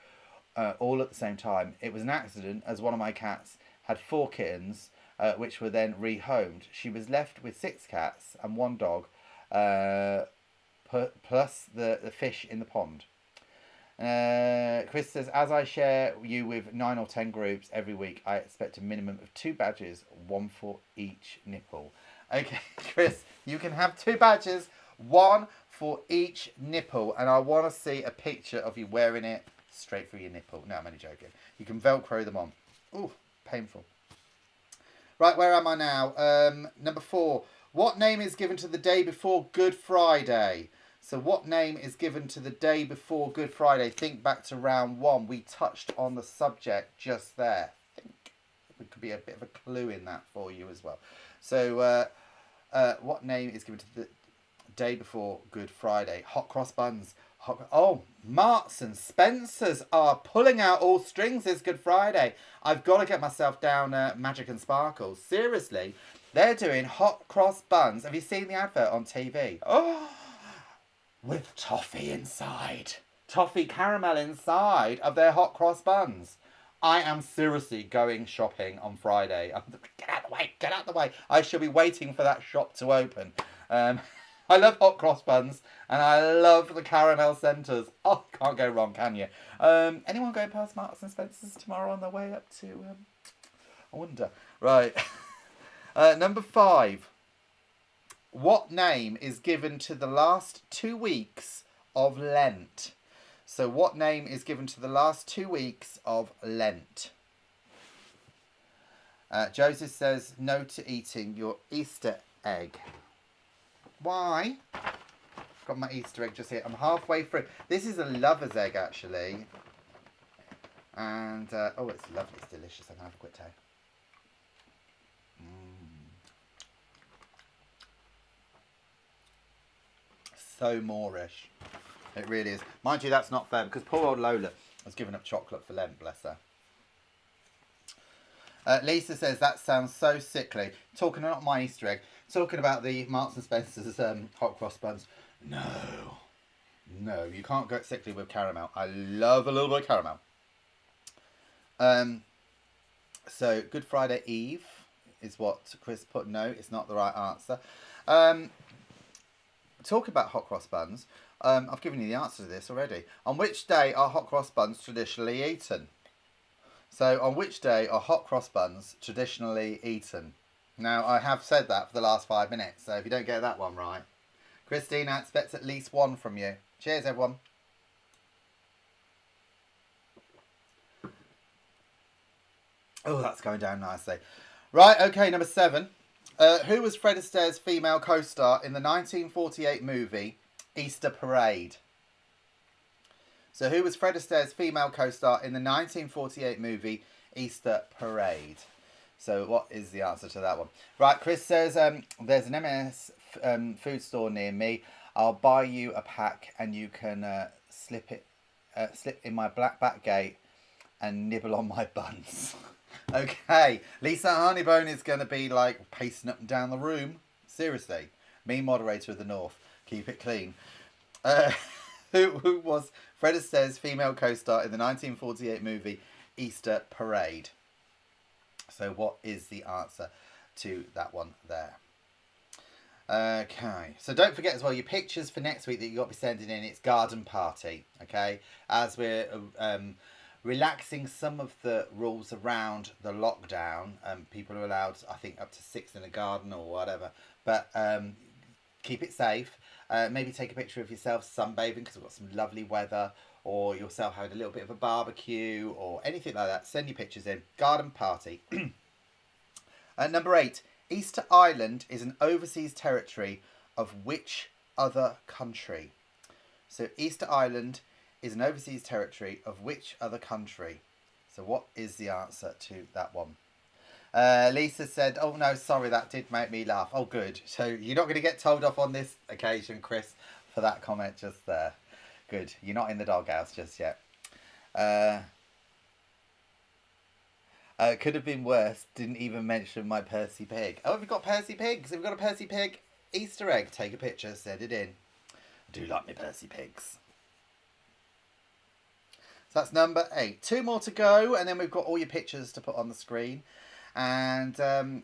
all at the same time. It was an accident as one of my cats had 4 kittens, which were then rehomed. She was left with 6 cats and 1 dog, plus the fish in the pond. Chris says, as I share you with 9 or 10 groups every week, I expect a minimum of 2 badges, 1 for each nipple. Okay, Chris, you can have 2 badges, 1 for each nipple, and I want to see a picture of you wearing it straight through your nipple. No, I'm only joking. You can Velcro them on. Ooh, painful. Right, where am I now? Number 4. What name is given to the day before Good Friday? So what name is given to the day before Good Friday? Think back to round 1. We touched on the subject just there. I think it could be a bit of a clue in that for you as well. So what name is given to the day before Good Friday? Hot cross buns. Marks and Spencers are pulling out all strings this Good Friday. I've got to get myself down Magic and Sparkles. Seriously, they're doing hot cross buns. Have you seen the advert on TV? Oh, with toffee inside. Toffee caramel inside of their hot cross buns. I am seriously going shopping on Friday. Get out the way, get out the way. I shall be waiting for that shop to open. I love hot cross buns and I love the caramel centres. Oh, can't go wrong, can you? Anyone going past Marks and Spencer's tomorrow on their way up to... I wonder. Right. Number 5. What name is given to the last 2 weeks of Lent? So what name is given to the last 2 weeks of Lent? Joseph says no to eating your Easter egg. Why? Got my Easter egg just here. I'm halfway through. This is a lover's egg, actually. And, oh, it's lovely. It's delicious. I'm going to have a quick take. So Moorish. It really is. Mind you, that's not fair because poor old Lola has given up chocolate for Lent, bless her. Lisa says, that sounds so sickly. Talking about my Easter egg. Talking about the Marks and Spencer's hot cross buns. No. No, you can't go sickly with caramel. I love a little bit of caramel. So, Good Friday Eve is what Chris put. No, it's not the right answer. Talking about hot cross buns, I've given you the answer to this already. On which day are hot cross buns traditionally eaten? So, on which day are hot cross buns traditionally eaten? Now, I have said that for the last 5 minutes, so if you don't get that one right, Christine, I expect at least one from you. Cheers, everyone. Oh, that's going down nicely. Right, okay, number 7. Who was Fred Astaire's female co-star in the 1948 movie Easter Parade? So who was Fred Astaire's female co-star in the 1948 movie Easter Parade? So what is the answer to that one? Right, Chris says, there's an M&S food store near me. I'll buy you a pack and you can slip in my black back gate and nibble on my buns. Okay, Lisa Honeybone is going to be like pacing up and down the room. Seriously. Me, moderator of the North. Keep it clean. Who was Fred Astaire's female co-star in the 1948 movie Easter Parade? So what is the answer to that one there? Okay, so don't forget as well your pictures for next week that you got to be sending in. It's garden party, okay? As we're relaxing some of the rules around the lockdown. People are allowed, I think, up to 6 in a garden or whatever. But keep it safe. Maybe take a picture of yourself sunbathing because we've got some lovely weather, or yourself having a little bit of a barbecue or anything like that. Send your pictures in. Garden party. Number 8. Easter Island is an overseas territory of which other country? So Easter Island is an overseas territory of which other country? So what is the answer to that one? Lisa said, oh no, sorry, that did make me laugh. Oh good. So you're not going to get told off on this occasion, Chris, for that comment just there. Good. You're not in the doghouse just yet. Could have been worse. Didn't even mention my Percy Pig. Oh, have we got Percy Pigs? Have we got a Percy Pig Easter egg? Take a picture, send it in. I do like my Percy Pigs. So that's number 8. 2 more to go, and then we've got all your pictures to put on the screen. And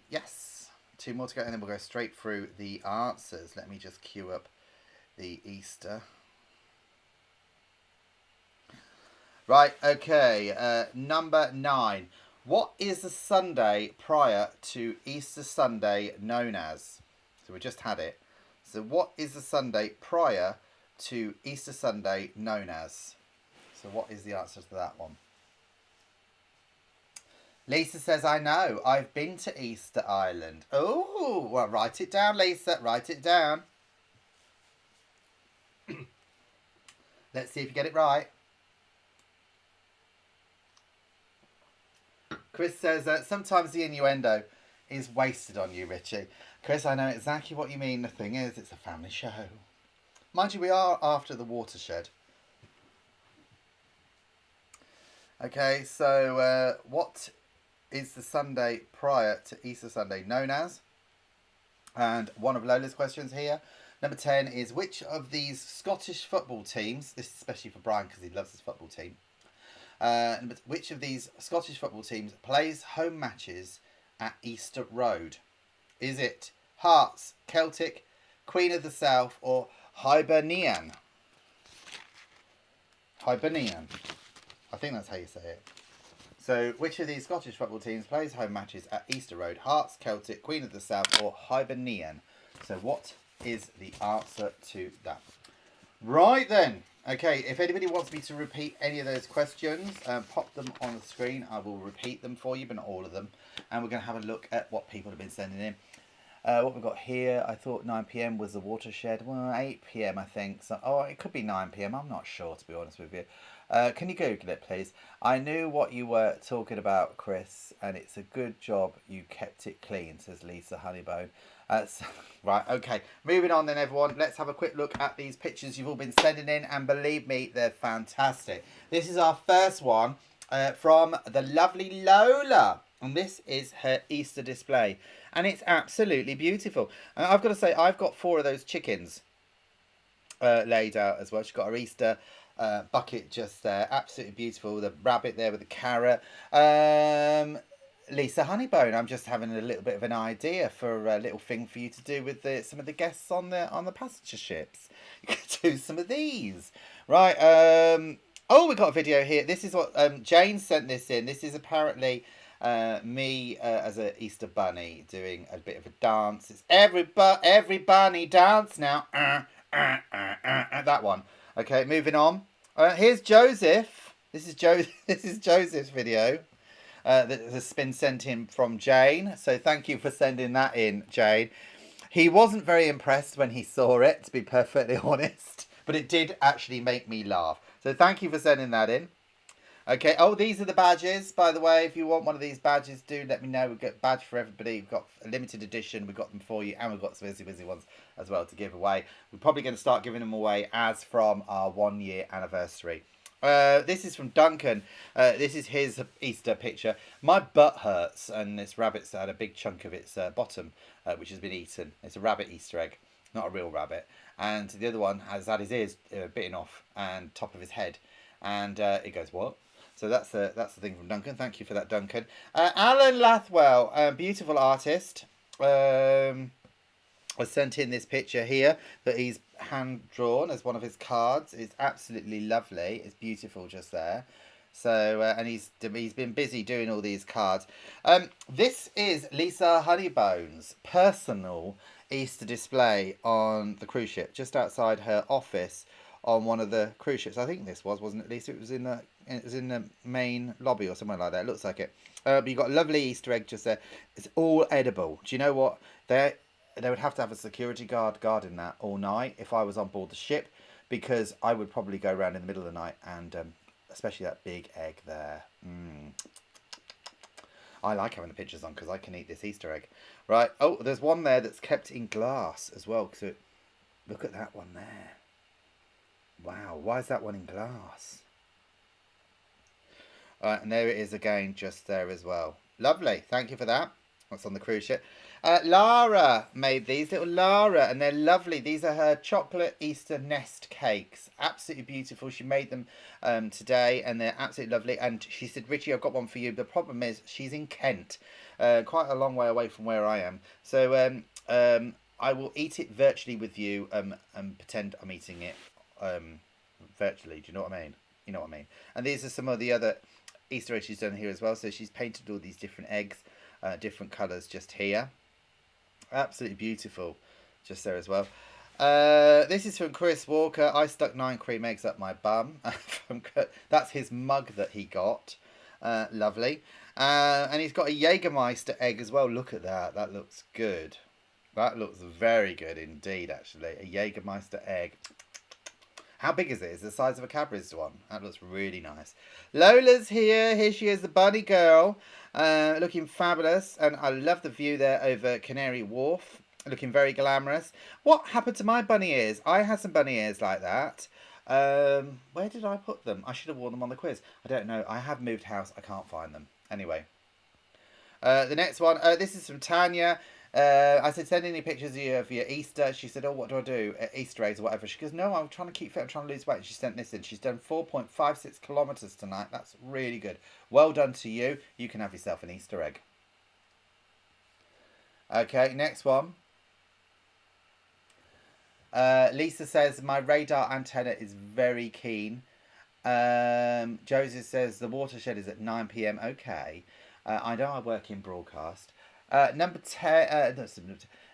yes, 2 more to go, and then we'll go straight through the answers. Let me just queue up the Easter. Right, okay, number 9. What is the Sunday prior to Easter Sunday known as? So we just had it. So what is the Sunday prior to Easter Sunday known as? So what is the answer to that one? Lisa says, I know. I've been to Easter Island. Oh, well, write it down, Lisa. Write it down. Let's see if you get it right. Chris says, sometimes the innuendo is wasted on you, Richie. Chris, I know exactly what you mean. The thing is, it's a family show. Mind you, we are after the watershed. Okay, so what is the Sunday prior to Easter Sunday known as? And one of Lola's questions here. Number 10 is, which of these Scottish football teams, this is especially for Brian because he loves his football team, which of these Scottish football teams plays home matches at Easter Road? Is it Hearts, Celtic, Queen of the South, or Hibernian? Hibernian. I think that's how you say it. So, which of these Scottish football teams plays home matches at Easter Road? Hearts, Celtic, Queen of the South, or Hibernian? So, what is the answer to that? Right then. Okay, if anybody wants me to repeat any of those questions, pop them on the screen. I will repeat them for you, but not all of them. And we're going to have a look at what people have been sending in. What we've got here, I thought 9 p.m. was the watershed. Well, 8 p.m. I think. So, oh, it could be 9 p.m. I'm not sure, to be honest with you. Can you Google it, please? I knew what you were talking about, Chris, and it's a good job you kept it clean, says Lisa Honeybone. Right, okay. Moving on then, everyone. Let's have a quick look at these pictures you've all been sending in, and believe me, they're fantastic. This is our first one from the lovely Lola, and this is her Easter display, and it's absolutely beautiful. I've got to say, I've got 4 of those chickens laid out as well. She's got her Easter bucket just there, absolutely beautiful. The rabbit there with the carrot. Lisa Honeybone, I'm just having a little bit of an idea for a little thing for you to do with some of the guests on the passenger ships. You could do some of these, right? Oh, we got a video here. This is what Jane sent this in. This is apparently me as an Easter bunny doing a bit of a dance. It's every bunny dance now. That one. Okay, moving on. Here's Joseph. This is Joseph's video. That has been sent in from Jane. So thank you for sending that in, Jane. He wasn't very impressed when he saw it, to be perfectly honest. But it did actually make me laugh. So thank you for sending that in. Okay. Oh, these are the badges, by the way. If you want one of these badges, do let me know. We've got a badge for everybody. We've got a limited edition. We've got them for you. And we've got some Izzy Wizzy ones as well to give away. We're probably going to start giving them away as from our 1-year anniversary. This is from Duncan. This is his Easter picture. My butt hurts, and this rabbit's had a big chunk of its bottom, which has been eaten. It's a rabbit Easter egg, not a real rabbit. And the other one has had his ears bitten off and top of his head. And it goes, what? So that's the thing from Duncan. Thank you for that, Duncan. Alan Lathwell, beautiful artist. I sent in this picture here that he's hand drawn as one of his cards. It's absolutely lovely. It's beautiful just there. So and he's been busy doing all these cards. This is Lisa Honeybone's personal Easter display on the cruise ship, just outside her office on one of the cruise ships. I think this wasn't it, Lisa? It was in the main lobby or somewhere like that. It looks like it. But you got a lovely Easter egg just there. It's all edible. Do you know what? They would have to have a security guard guarding that all night if I was on board the ship, because I would probably go around in the middle of the night and especially that big egg there. I like having the pictures on because I can eat this Easter egg. Right. Oh, there's one there that's kept in glass as well. So look at that one there. Wow. Why is that one in glass? All right, and there it is again just there as well. Lovely. Thank you for that. That's on the cruise ship. Lara made these, little Lara, and they're lovely. These are her chocolate Easter nest cakes. Absolutely beautiful. She made them today, and they're absolutely lovely. And she said, Richie, I've got one for you. The problem is she's in Kent, quite a long way away from where I am. So I will eat it virtually with you and pretend I'm eating it virtually. Do you know what I mean? You know what I mean. And these are some of the other Easter eggs she's done here as well. So she's painted all these different eggs, different colours just here. Absolutely beautiful just there as well. This is from Chris Walker. I stuck 9 cream eggs up my bum. That's his mug that he got. Lovely. And he's got a Jägermeister egg as well. Look at that. That looks good. That looks very good indeed, actually. A Jägermeister egg. How big is it? It's the size of a Cadbury's one. That looks really nice. Lola's here. Here she is, the bunny girl. Looking fabulous. And I love the view there over Canary Wharf. Looking very glamorous. What happened to my bunny ears? I had some bunny ears like that. Where did I put them? I should have worn them on the quiz. I don't know. I have moved house. I can't find them. Anyway. The next one. This is from Tanya. I said, send any pictures of your Easter. She said, oh, what do I do? Easter eggs or whatever. She goes, no, I'm trying to keep fit. I'm trying to lose weight. She sent this in. She's done 4.56 kilometres tonight. That's really good. Well done to you. You can have yourself an Easter egg. Okay, next one. Lisa says, my radar antenna is very keen. Joseph says, the watershed is at 9 p.m. Okay. I know I work in broadcast. Number 10,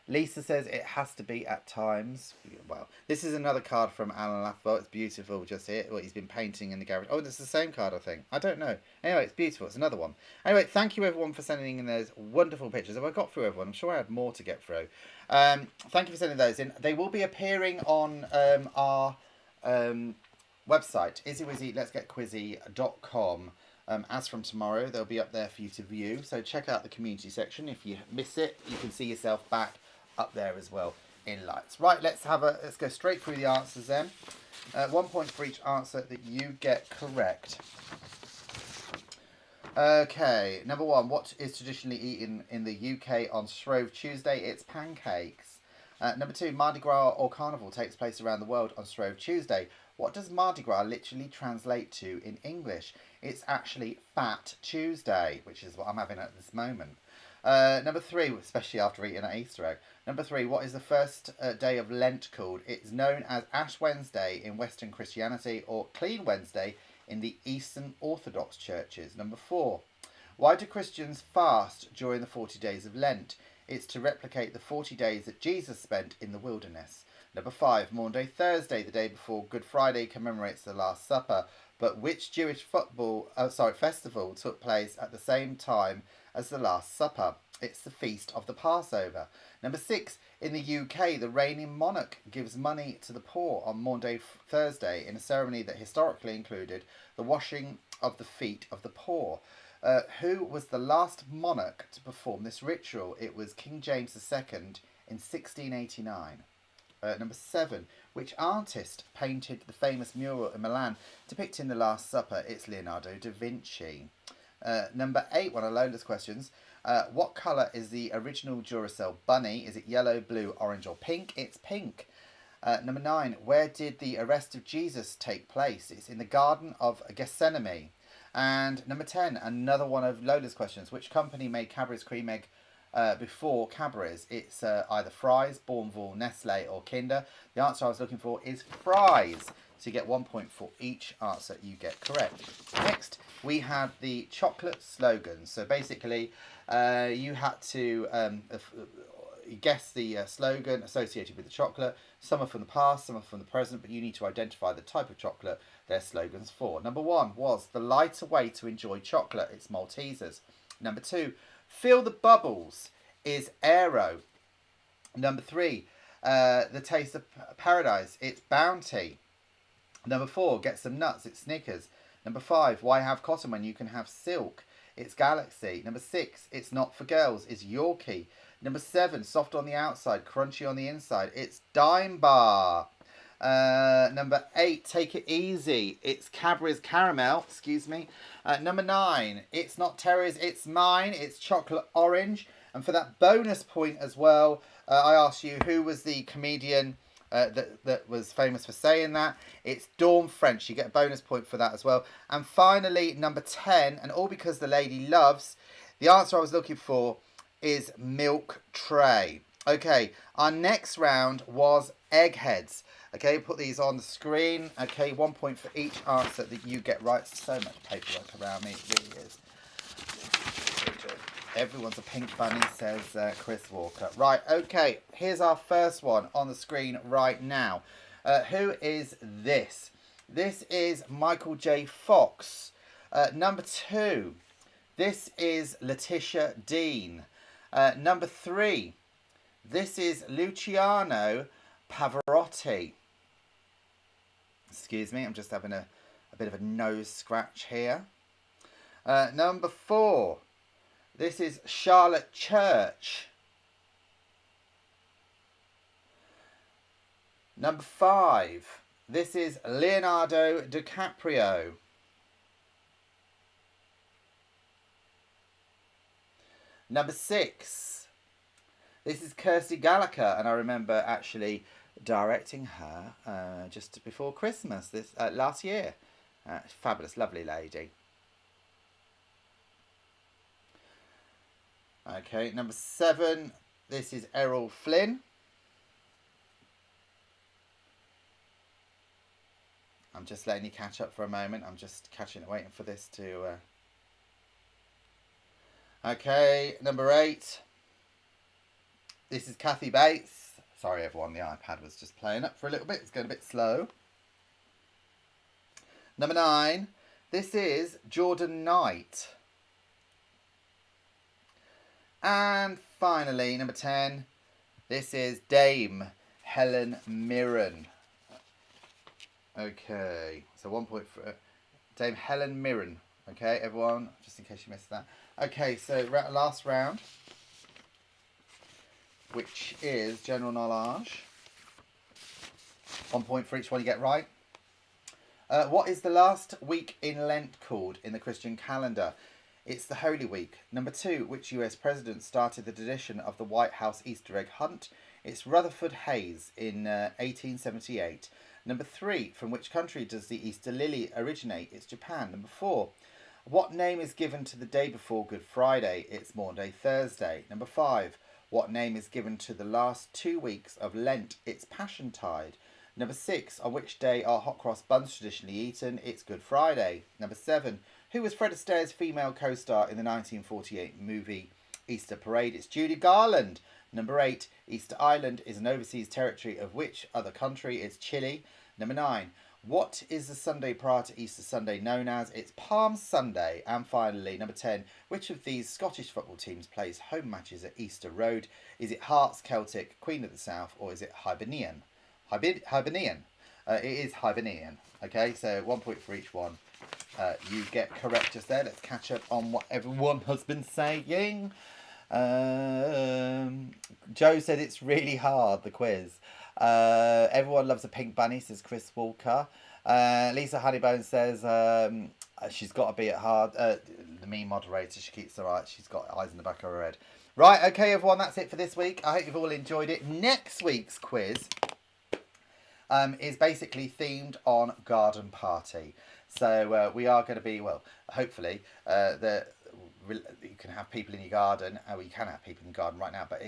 Lisa says it has to be at times. Well, this is another card from Alan Lathwell. It's beautiful, just here. What he's been painting in the garage. Oh, it's the same card, I think. I don't know. Anyway, it's beautiful. It's another one. Anyway, thank you everyone for sending in those wonderful pictures. Have I got through everyone? I'm sure I had more to get through. Thank you for sending those in. They will be appearing on our website, izzywizzy.com. As from tomorrow, they'll be up there for you to view. So check out the community section. If you miss it, you can see yourself back up there as well in lights. Right, let's go straight through the answers then. 1 point for each answer that you get correct. Okay, number one, what is traditionally eaten in the UK on Shrove Tuesday? It's pancakes. Number two, Mardi Gras or Carnival takes place around the world on Shrove Tuesday. What does Mardi Gras literally translate to in English? It's actually Fat Tuesday, which is what I'm having at this moment. Number three, especially after eating an Easter egg. Number three, what is the first day of Lent called? It's known as Ash Wednesday in Western Christianity or Clean Wednesday in the Eastern Orthodox churches. Number four, why do Christians fast during the 40 days of Lent? It's to replicate the 40 days that Jesus spent in the wilderness. Number five, Maundy Thursday, the day before Good Friday, commemorates the Last Supper. But which Jewish festival took place at the same time as the Last Supper? It's the Feast of the Passover. Number six, in the UK, the reigning monarch gives money to the poor on Maundy Thursday in a ceremony that historically included the washing of the feet of the poor. Who was the last monarch to perform this ritual? It was King James II in 1689. Number seven, which artist painted the famous mural in Milan depicting the Last Supper? It's Leonardo da Vinci. Number eight, one of Lola's questions. What colour is the original Duracell bunny? Is it yellow, blue, orange or pink? It's pink. Number nine, where did the arrest of Jesus take place? It's in the Garden of Gethsemane. And number 10, another one of Lola's questions. Which company made Cadbury's cream egg before Cadbury's? It's either Fry's, Bourneville, Nestle or Kinder. The answer I was looking for is Fry's. So you get 1 point for each answer you get correct. Next, we have the chocolate slogans. So basically, you had to guess the slogan associated with the chocolate. Some are from the past, some are from the present, but you need to identify the type of chocolate they're slogans for. Number one was the lighter way to enjoy chocolate. It's Maltesers. Number two, feel the bubbles is Aero. Number three, the taste of paradise. It's Bounty. Number four, get some nuts. It's Snickers. Number five, why have cotton when you can have silk? It's Galaxy. Number six, it's not for girls. It's Yorkie. Number seven, soft on the outside, crunchy on the inside. It's Dime Bar. Number eight, take it easy. It's Cadbury's Caramel. Excuse me. Number nine, it's not Terry's, it's mine. It's chocolate orange. And for that bonus point as well, I asked you who was the comedian that was famous for saying that. It's Dawn French. You get a bonus point for that as well. And finally, number 10, and all because the lady loves, the answer I was looking for is Milk Tray. Okay, our next round was Eggheads. Okay, put these on the screen. Okay, 1 point for each answer that you get right. So much paperwork around me, it really is. Everyone's a pink bunny, says Chris Walker. Right, okay, here's our first one on the screen right now. Who is this? This is Michael J. Fox. Number two, this is Letitia Dean. Number three, this is Luciano Pavarotti. Excuse me, I'm just having a bit of a nose scratch here. Number four, this is Charlotte Church. Number five, this is Leonardo DiCaprio. Number six, this is Kirsty Gallacher, and I remember actually directing her just before Christmas this last year. Fabulous, lovely lady. Okay, number seven, this is Errol Flynn. I'm just letting you catch up for a moment. I'm just waiting for this to... Okay, number eight, This is Kathy Bates. Sorry everyone, the iPad was just playing up for a little bit. It's going a bit slow. Number 9. This is Jordan Knight. And finally, number 10. This is Dame Helen Mirren. Okay, so 1 point for Dame Helen Mirren. Okay, everyone, just in case you missed that. Okay, so last round, which is general knowledge. 1 point for each one you get right. What is the last week in Lent called in the Christian calendar? It's the Holy Week. Number 2, which US president started the tradition of the White House Easter egg hunt? It's Rutherford Hayes in 1878. Number 3, from which country does the Easter lily originate? It's Japan. Number 4, what name is given to the day before Good Friday? It's Maundy Thursday. Number 5, what name is given to the last 2 weeks of Lent? It's Passiontide. Number 6, on which day are hot cross buns traditionally eaten? It's Good Friday. Number 7, who was Fred Astaire's female co-star in the 1948 movie Easter Parade? It's Judy Garland. Number 8, Easter Island is an overseas territory of which other country? It's Chile. Number 9, what is the Sunday prior to Easter Sunday known as? It's Palm Sunday. And finally, number 10, which of these Scottish football teams plays home matches at Easter Road? Is it Hearts, Celtic, Queen of the South, or is it Hibernian? Hibernian. It is Hibernian. Okay, so 1 point for each one. You get correct just there. Let's catch up on what everyone has been saying. Joe said it's really hard, the quiz. Everyone loves a pink bunny, says Chris Walker. Lisa Honeybone says she's got to be at hard. The meme moderator, she keeps her eye. She's got eyes in the back of her head. Right, okay, everyone, that's it for this week. I hope you've all enjoyed it. Next week's quiz is basically themed on garden party. So we are going to be, well, hopefully, you can have people in your garden. You can have people in your garden right now, but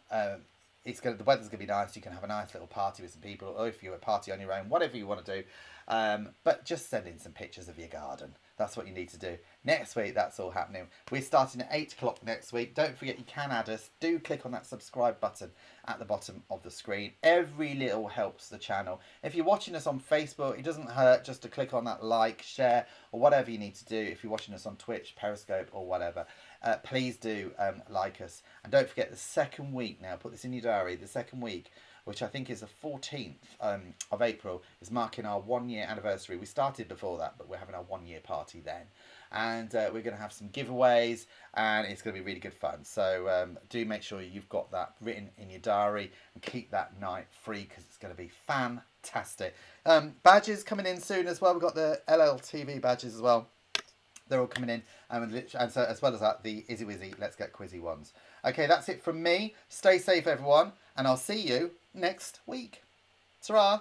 the weather's going to be nice. You can have a nice little party with some people, or if you're a party on your own, whatever you want to do. But just send in some pictures of your garden. That's what you need to do. Next week, that's all happening. We're starting at 8 o'clock next week. Don't forget you can add us. Do click on that subscribe button at the bottom of the screen. Every little helps the channel. If you're watching us on Facebook, it doesn't hurt just to click on that like, share, or whatever you need to do. If you're watching us on Twitch, Periscope, or whatever, please do like us. And don't forget the second week now, put this in your diary, the second week, which I think is the 14th of April, is marking our 1 year anniversary. We started before that, but we're having our 1 year party then. And we're going to have some giveaways, and it's going to be really good fun. So do make sure you've got that written in your diary and keep that night free, because it's going to be fantastic. Badges coming in soon as well. We've got the LLTV badges as well. They're all coming in, and so as well as that, the Izzy Wizzy Let's Get Quizzy ones. Okay, that's it from me. Stay safe, everyone, and I'll see you next week. Ta-ra!